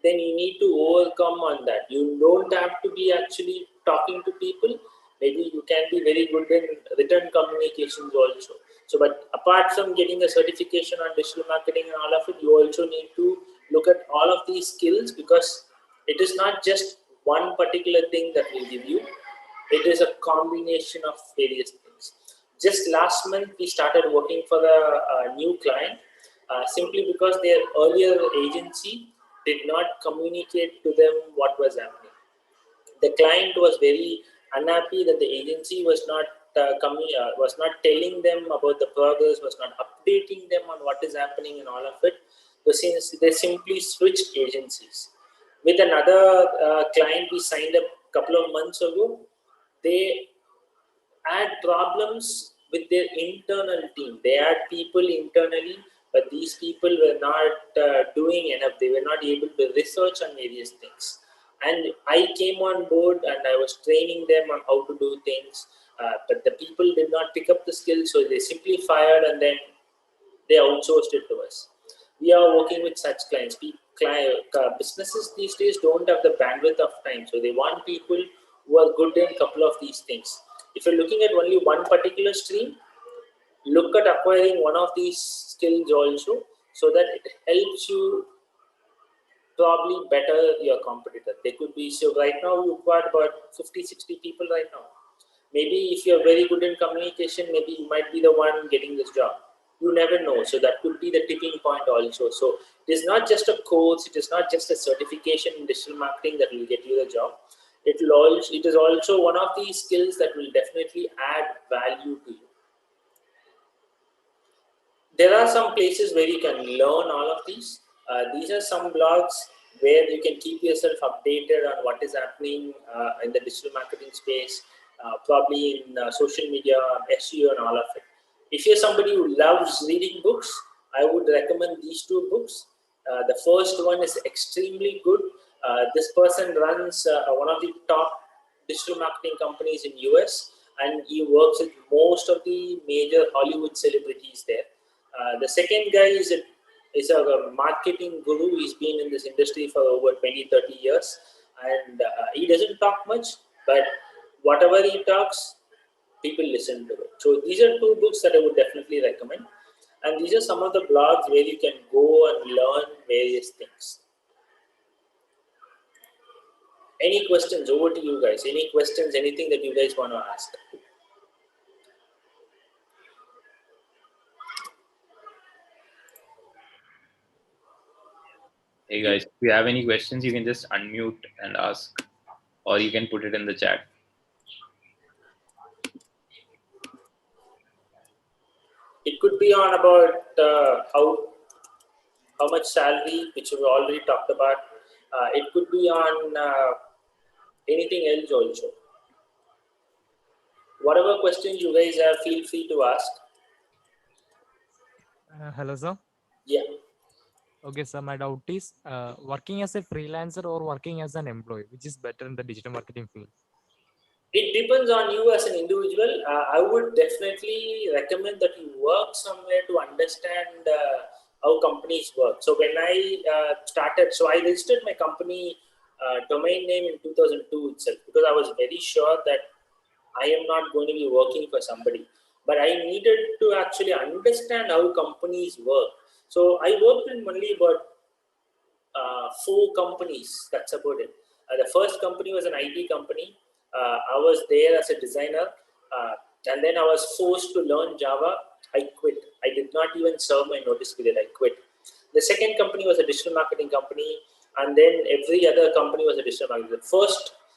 then you need to overcome on that. You don't have to be actually talking to people. Maybe you can be very good in written communications also. So, but apart from getting a certification on digital marketing and all of it, you also need to look at all of these skills, because it is not just one particular thing that will give you. It is a combination of various things. Just last month, we started working for a new client simply because their earlier agency did not communicate to them what was happening. The client was very unhappy that the agency was not telling them about the progress, was not updating them on what is happening and all of it. So since they simply switched agencies. With another client we signed up a couple of months ago, they had problems with their internal team. They had people internally, but these people were not doing enough. They were not able to research on various things. And I came on board and I was training them on how to do things. But the people did not pick up the skills, so they simply fired and then they outsourced it to us. We are working with such clients. Businesses these days don't have the bandwidth of time, so they want people who are good in a couple of these things. If you're looking at only one particular stream, look at acquiring one of these skills also, so that it helps you probably better your competitor. They could be, so right now you've got about 50, 60 people right now. Maybe if you're very good in communication, maybe you might be the one getting this job. You never know. So that could be the tipping point also. So it is not just a course, it is not just a certification in digital marketing that will get you the job. It is also one of these skills that will definitely add value to you. There are some places where you can learn all of these. These are some blogs where you can keep yourself updated on what is happening in the digital marketing space, probably in social media, SEO, and all of it. If you're somebody who loves reading books, I would recommend these two books. The first one is extremely good. This person runs one of the top digital marketing companies in US, and he works with most of the major Hollywood celebrities there. The second guy is a marketing guru. He's been in this industry for over 20, 30 years, and he doesn't talk much, but whatever he talks, people listen to it. So these are two books that I would definitely recommend, and these are some of the blogs where you can go and learn various things. Any questions? Over to you guys. Any questions? Anything that you guys want to ask? Hey guys, if you have any questions, you can just unmute and ask, or you can put it in the chat. It could be on about how much salary, which we've already talked about. It could be on anything else also. Whatever questions you guys have, feel free to ask. Hello, sir. Yeah. Okay, sir. My doubt is working as a freelancer or working as an employee, which is better in the digital marketing field? It depends on you as an individual. I would definitely recommend that you work somewhere to understand how companies work. So when I started, so I registered my company domain name in 2002 itself, because I was very sure that I am not going to be working for somebody, but I needed to actually understand how companies work. So I worked in only about four companies. That's about it. The first company was an IT company. I was there as a designer, and then I was forced to learn Java. I quit. I did not even serve my notice period. I quit. The second company was a digital marketing company, and then every other company was a digital marketing.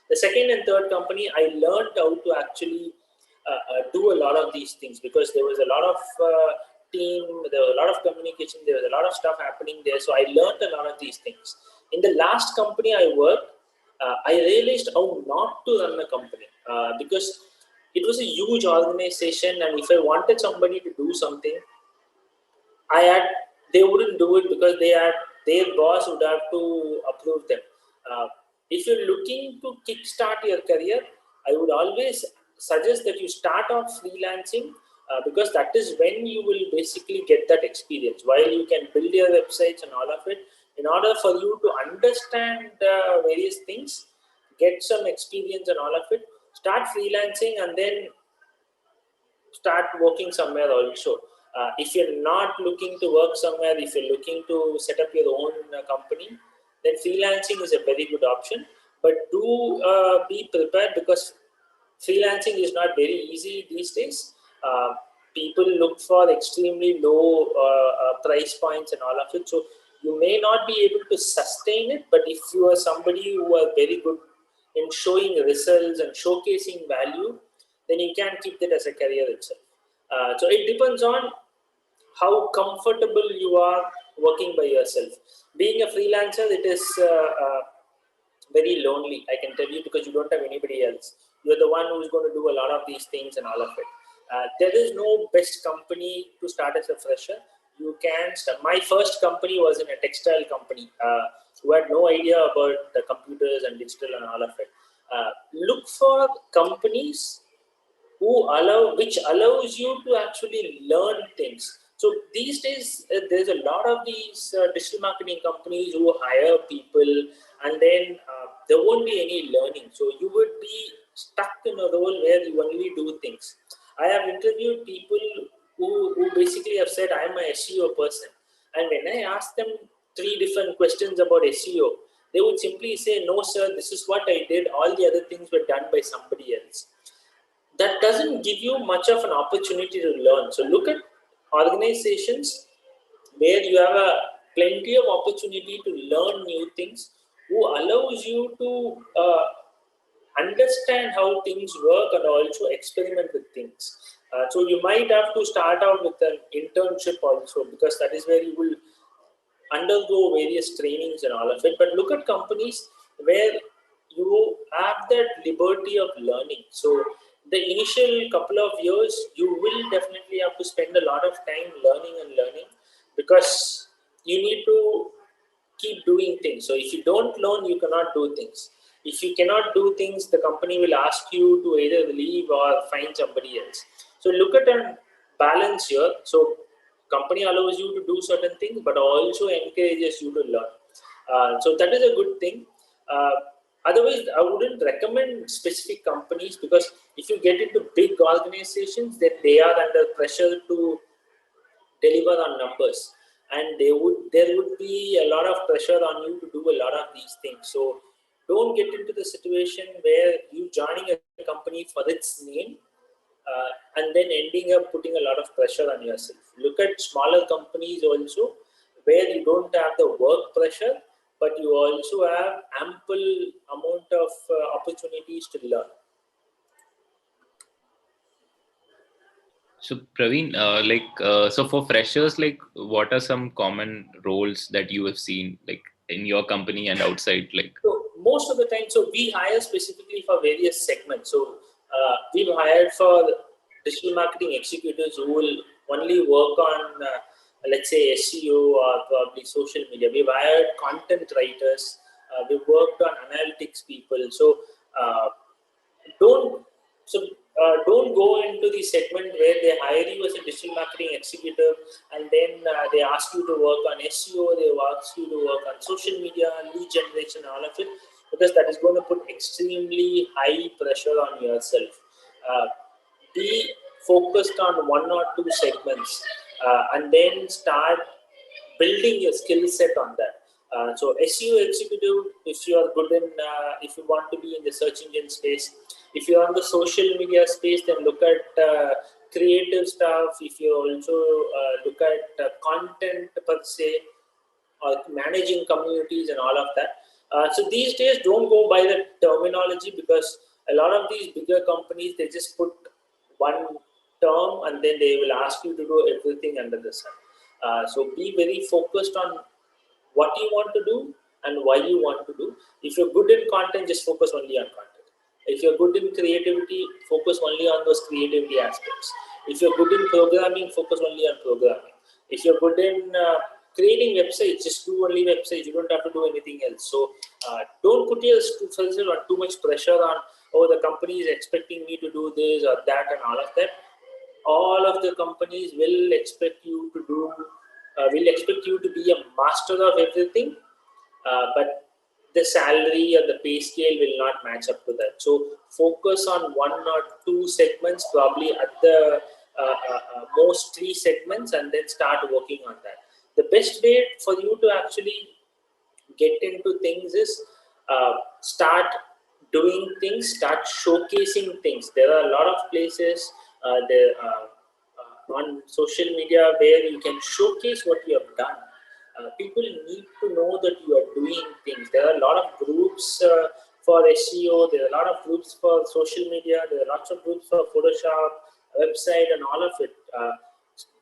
The second and third company, I learned how to actually do a lot of these things, because there was a lot of team, there was a lot of communication, there was a lot of stuff happening there. So I learned a lot of these things. In the last company I worked, I realized how not to run a company, because it was a huge organization, and if I wanted somebody to do something, I had they wouldn't do it, because their boss would have to approve them. Uh, if you're looking to kickstart your career, I would always suggest that you start off freelancing, because that is when you will basically get that experience. While you can build your websites and all of it, in order for you to understand various things, get some experience and all of it, start freelancing and then start working somewhere also. If you're not looking to work somewhere, if you're looking to set up your own company, then freelancing is a very good option. But do be prepared, because freelancing is not very easy these days. People look for extremely low price points and all of it. So you may not be able to sustain it, but if you are somebody who are very good in showing results and showcasing value, then you can keep that as a career itself. So it depends on how comfortable you are working by yourself. Being a freelancer, it is very lonely, I can tell you, because you don't have anybody else. You're the one who's going to do a lot of these things and all of it. There is no best company to start as a fresher. You can start. My first company was in a textile company, who had no idea about the computers and digital and all of it. Look for companies which allows you to actually learn things. So these days, there's a lot of these digital marketing companies who hire people, and then there won't be any learning. So you would be stuck in a role where you only do things. I have interviewed people who basically have said, I'm a SEO person, and when I ask them three different questions about SEO, they would simply say, no sir, this is what I did, all the other things were done by somebody else. That doesn't give you much of an opportunity to learn. So look at organizations where you have a plenty of opportunity to learn new things, who allows you to understand how things work and also experiment with things. So you might have to start out with an internship also, because that is where you will undergo various trainings and all of it. But look at companies where you have that liberty of learning. So the initial couple of years, you will definitely have to spend a lot of time learning and learning, because you need to keep doing things. So if you don't learn, you cannot do things. If you cannot do things, the company will ask you to either leave or find somebody else. So look at a balance here. So company allows you to do certain things, but also encourages you to learn. So that is a good thing. Uh, Otherwise, I wouldn't recommend specific companies, because if you get into big organizations, then they are under pressure to deliver on numbers, and there would be a lot of pressure on you to do a lot of these things. So don't get into the situation where you joining a company for its name, and then ending up putting a lot of pressure on yourself. Look at smaller companies also, where you don't have the work pressure, but you also have ample amount of opportunities to learn. So Praveen, so for freshers, like, what are some common roles that you have seen, like in your company and outside? Like, So most of the time, so we hire specifically for various segments. So we've hired for digital marketing executives who will only work on, let's say, SEO or probably social media. We've hired content writers. We've worked on analytics people. So don't don't go into the segment where they hire you as a digital marketing executive and then they ask you to work on SEO, they ask you to work on social media, lead generation, all of it, because that is going to put extremely high pressure on yourself. Be focused on one or two segments and then start building your skill set on that. So SEO executive, if you are good in, if you want to be in the search engine space, if you are on the social media space, then look at creative stuff. If you also look at content per se, or managing communities and all of that. So these days, don't go by the terminology, because a lot of these bigger companies, they just put one term and then they will ask you to do everything under the sun. So be very focused on what you want to do and why you want to do. If you're good in content, just focus only on content. If you're good in creativity, focus only on those creativity aspects. If you're good in programming, focus only on programming. If you're good in creating websites, just do only websites. You don't have to do anything else. So don't put yourself on too much pressure on, oh, the company is expecting me to do this or that and all of that. All of the companies will expect you to do, will expect you to be a master of everything, but the salary or the pay scale will not match up to that. So focus on one or two segments, probably at the most three segments, and then start working on that. The best way for you to actually get into things is start doing things, start showcasing things. There are a lot of places on social media where you can showcase what you have done. People need to know that you are doing things. There are a lot of groups for SEO, there are a lot of groups for social media, there are lots of groups for Photoshop, website, and all of it.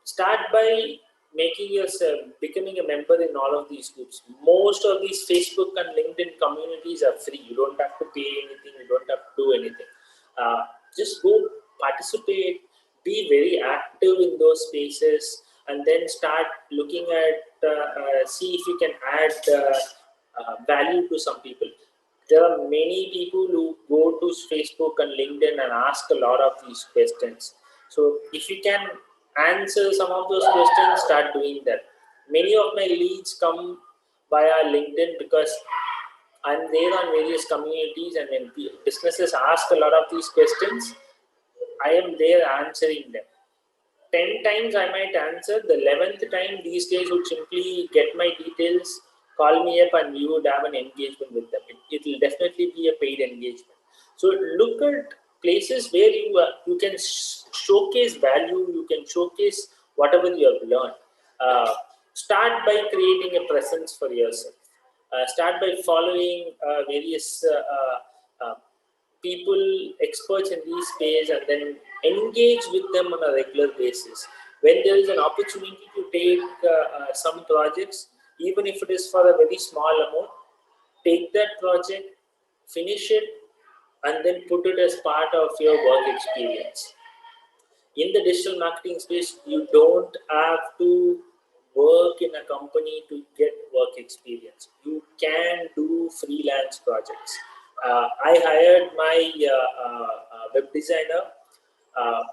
Start by making yourself, becoming a member in all of these groups. Most of these Facebook and LinkedIn communities are free. You don't have to pay anything, you don't have to do anything. Just go participate, be very active in those spaces, and then start looking at, see if you can add value to some people. There are many people who go to Facebook and LinkedIn and ask a lot of these questions. So if you can answer some of those questions, start doing that. Many of my leads come via LinkedIn because I'm there on various communities, and when businesses ask a lot of these questions, I am there answering them. 10 times I might answer. The 11th time, these days, would simply get my details, call me up, and you would have an engagement with them. It will definitely be a paid engagement. So look at places where you can showcase value, you can showcase whatever you have learned. Start by creating a presence for yourself. Start by following various people, experts in these space, and then engage with them on a regular basis. When there is an opportunity to take some projects, even if it is for a very small amount, take that project, finish it, and then put it as part of your work experience. In the digital marketing space, you don't have to work in a company to get work experience. You can do freelance projects. I hired my web designer, uh,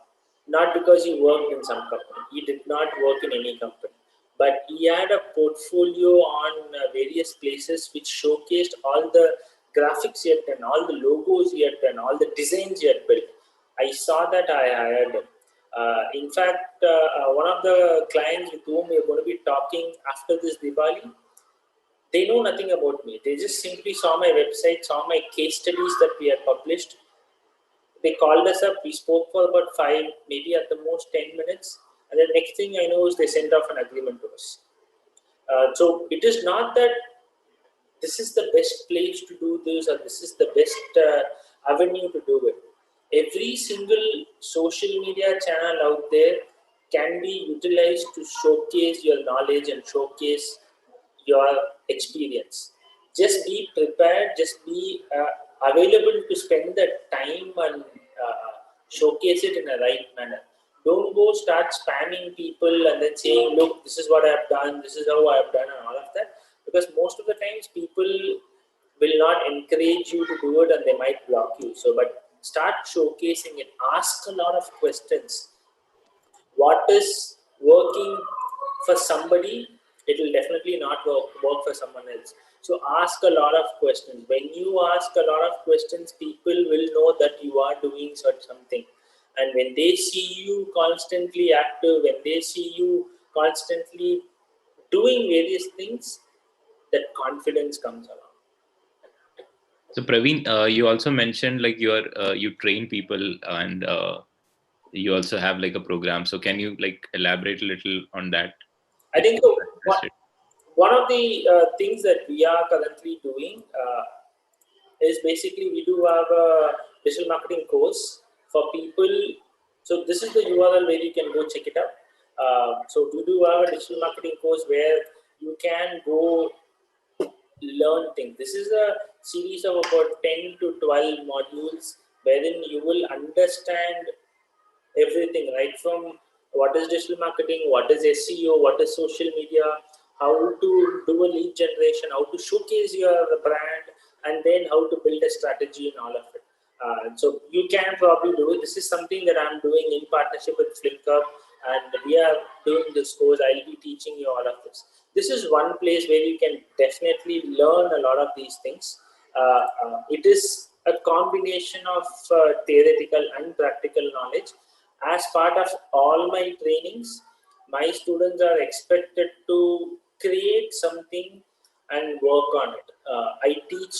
not because he worked in some company. He did not work in any company, but he had a portfolio on various places which showcased all the graphics he had done, all the logos he had done, all the designs he had built. I saw that, I hired him. In fact, one of the clients with whom we are going to be talking after this Diwali, they know nothing about me. They just simply saw my website, saw my case studies that we had published. They called us up. We spoke for about 5, maybe at the most 10 minutes. And the next thing I know is they sent off an agreement to us. So it is not that this is the best place to do this or this is the best avenue to do it. Every single social media channel out there can be utilized to showcase your knowledge and showcase your experience. Just be prepared, just be available to spend the time and showcase it in a right manner. Don't go start spamming people and then saying, look, this is what I've done, this is how I've done, and all of that. Because most of the times people will not encourage you to do it and they might block you. So, but start showcasing it. Ask a lot of questions. What is working for somebody, it will definitely not work for someone else. So ask a lot of questions. When you ask a lot of questions, people will know that you are doing such something. And when they see you constantly active, when they see you constantly doing various things, that confidence comes along. So Praveen, you also mentioned like you train people and you also have like a program. So can you like elaborate a little on that I if think people are what, interested? one of the things that we are currently doing is basically we do have a digital marketing course for people. So this is the URL where you can go check it out. So we do have a digital marketing course where you can go learn things. This is a series of about 10 to 12 modules wherein you will understand everything, right from what is digital marketing, what is SEO, what is social media, how to do a lead generation, how to showcase your brand, and then how to build a strategy and all of it. So you can probably do it. This is something that I'm doing in partnership with Flipkart, and we are doing this course. I'll be teaching you all of this. This is one place where you can definitely learn a lot of these things. It is a combination of theoretical and practical knowledge. As part of all my trainings, my students are expected to create something and work on it. I teach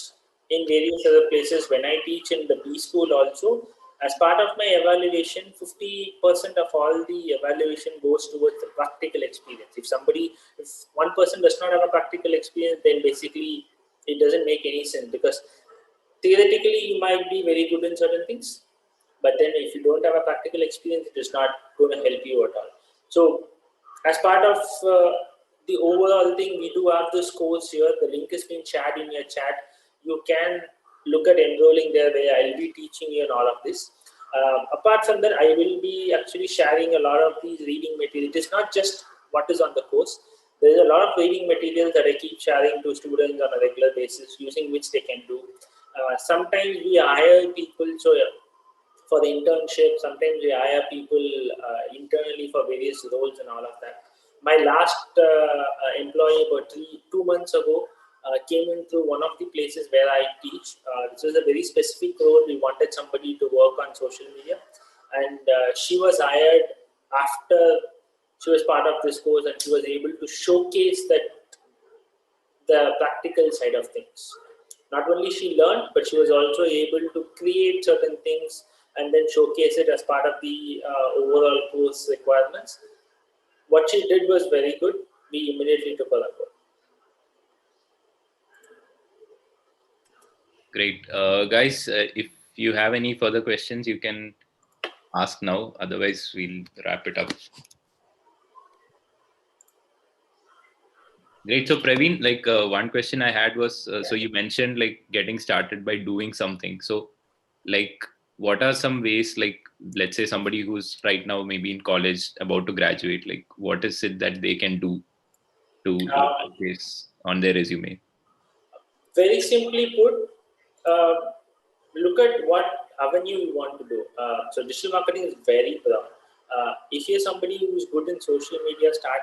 in various other places. When I teach in the B school also, as part of my evaluation, 50% of all the evaluation goes towards the practical experience. If one person does not have a practical experience, then basically it doesn't make any sense, because theoretically you might be very good in certain things, but then if you don't have a practical experience, it is not going to help you at all. So as part of the overall thing, we do have this course here. The link has been shared in your chat. You can look at enrolling there, where I'll be teaching you and all of this. Apart from that, I will be actually sharing a lot of these reading material. It is not just what is on the course. There is a lot of reading materials that I keep sharing to students on a regular basis, using which they can do. Sometimes we hire people, so for the internship, sometimes we hire people internally for various roles and all of that. My last employee about 2 months ago came in through one of the places where I teach. This was a very specific role. We wanted somebody to work on social media, and she was hired after she was part of this course, and she was able to showcase that the practical side of things. Not only she learned, but she was also able to create certain things and then showcase it as part of the overall course requirements. What she did was very good. We immediately took her on board. Great. Guys, if you have any further questions, you can ask now. Otherwise, we'll wrap it up. Great. So Praveen, like one question I had was, so you mentioned like getting started by doing something. So like, what are some ways, like, let's say somebody who's right now maybe in college about to graduate, like what is it that they can do to like Um, showcase on their resume? Very simply put, uh, look at what avenue you want to do. So digital marketing is very broad. If you're somebody who's good in social media, start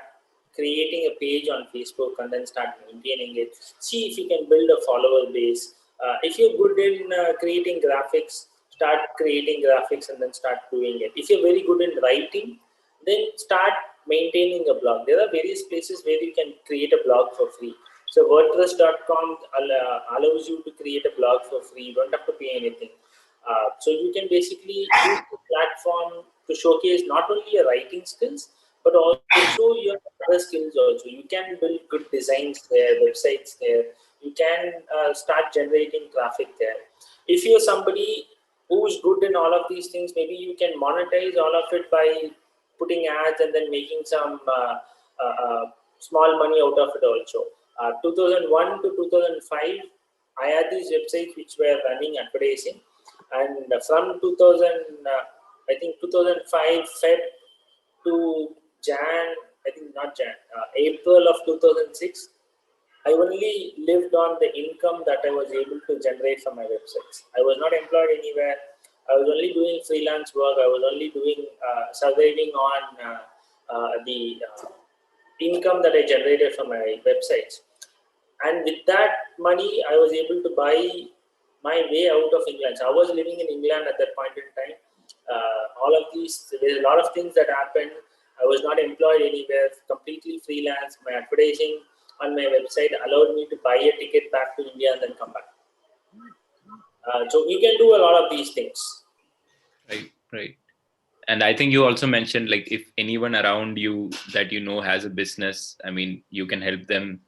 creating a page on Facebook and then start maintaining it. See if you can build a follower base. If you're good in creating graphics, start creating graphics and then start doing it. If you're very good in writing, then start maintaining a blog. There are various places where you can create a blog for free. So WordPress.com allows you to create a blog for free. You don't have to pay anything. So you can basically use the platform to showcase not only your writing skills, but also your other skills also. You can build good designs there, websites there. You can start generating traffic there. If you're somebody who's good in all of these things, maybe you can monetize all of it by putting ads and then making some small money out of it also. 2001 to 2005, I had these websites which were running advertising. And from 2000, I think 2005 Feb to Jan, I think not Jan, April of 2006, I only lived on the income that I was able to generate from my websites. I was not employed anywhere. I was only doing freelance work. I was only doing surviving on the income that I generated from my websites. And with that money, I was able to buy my way out of England. So I was living in England at that point in time. All of these, there's a lot of things that happened. I was not employed anywhere, completely freelance. My advertising on my website allowed me to buy a ticket back to India and then come back. So you can do a lot of these things. Right. And I think you also mentioned, like, if anyone around you that you know has a business, I mean, you can help them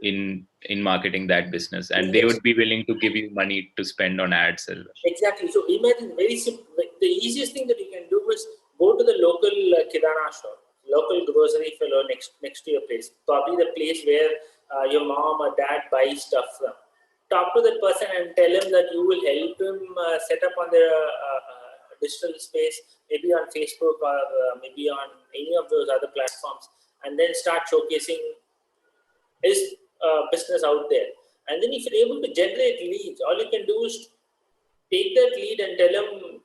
in marketing that business, and they would be willing to give you money to spend on ads as well. Exactly. So imagine very simple. The easiest thing that you can do is go to the local kirana shop, local grocery fellow next to your place, probably the place where your mom or dad buys stuff from. Talk to that person and tell him that you will help him set up on their digital space, maybe on Facebook or maybe on any of those other platforms, and then start showcasing his business out there. And then if you're able to generate leads, all you can do is take that lead and tell him,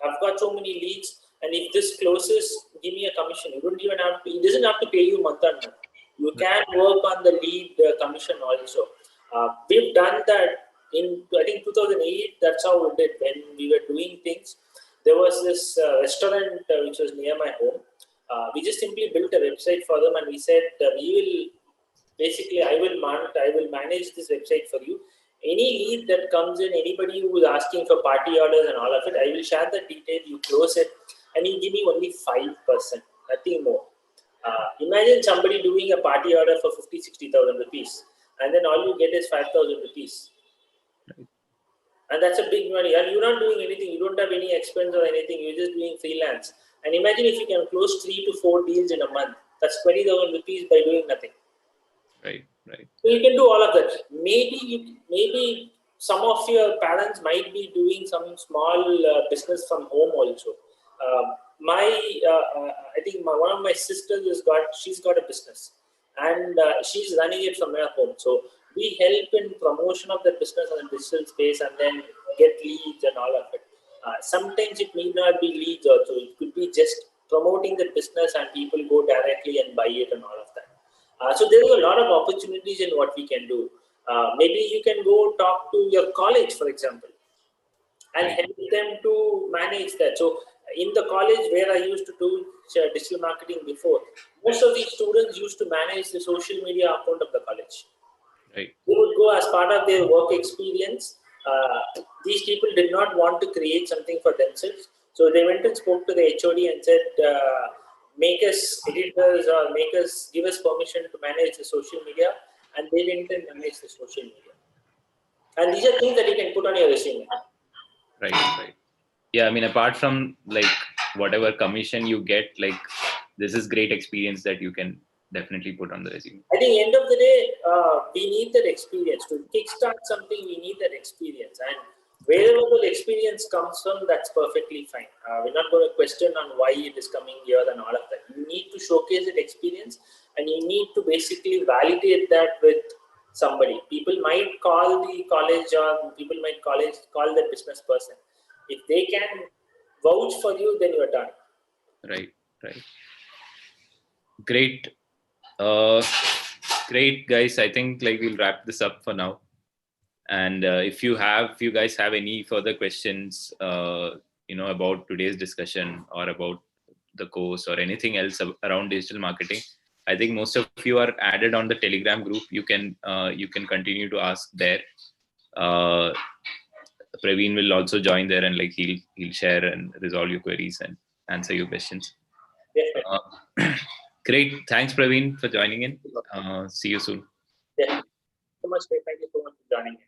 I've got so many leads, and if this closes, give me a commission. You don't even have to, he doesn't have to pay you month on month. You can work on the lead commission also. We've done that in, I think, 2008. That's how we did when we were doing things. There was this restaurant which was near my home. We just simply built a website for them, and we said, we will basically, I will manage this website for you. Any lead that comes in, anybody who is asking for party orders and all of it, I will share the detail, you close it, and you give me only 5%, nothing more. Imagine somebody doing a party order for 50,000-60,000 rupees, and then all you get is 5,000 rupees. Right. And that's a big money. And you're not doing anything, you don't have any expense or anything, you're just doing freelance. And imagine if you can close 3 to 4 deals in a month, that's 20,000 rupees by doing nothing. Right. So you can do all of that. Maybe some of your parents might be doing some small business from home also. I think one of my sisters she's got a business, and she's running it from her home. So we help in promotion of the business on the digital space, and then get leads and all of it. Sometimes it may not be leads also. It could be just promoting the business, and people go directly and buy it and all of that. So there is a lot of opportunities in what we can do. Maybe you can go talk to your college, for example, and help them to manage that. So in the college where I used to do digital marketing before, most of these students used to manage the social media account of the college. Right. They would go as part of their work experience. These people did not want to create something for themselves. So they went and spoke to the HOD and said, make us editors or give us permission to manage the social media. And they went and manage the social media. And these are things that you can put on your resume. Right. Yeah, I mean, apart from like whatever commission you get, like, this is great experience that you can definitely put on the resume. I think end of the day, we need that experience. To kickstart something, we need that experience. And wherever the experience comes from, that's perfectly fine. We're not going to question on why it is coming here and all of that. You need to showcase that experience, and you need to basically validate that with somebody. People might call the college, or people might call the business person. If they can vouch for you, then you're done. Right. Great. Great, guys. I think like we'll wrap this up for now. And if you guys have any further questions, about today's discussion or about the course or anything else around digital marketing, I think most of you are added on the Telegram group. You can continue to ask there. Praveen will also join there, and like he'll share and resolve your queries and answer your questions. Great. Thanks, Praveen, for joining in. See you soon. Yeah. So much. Thank you so much for joining in.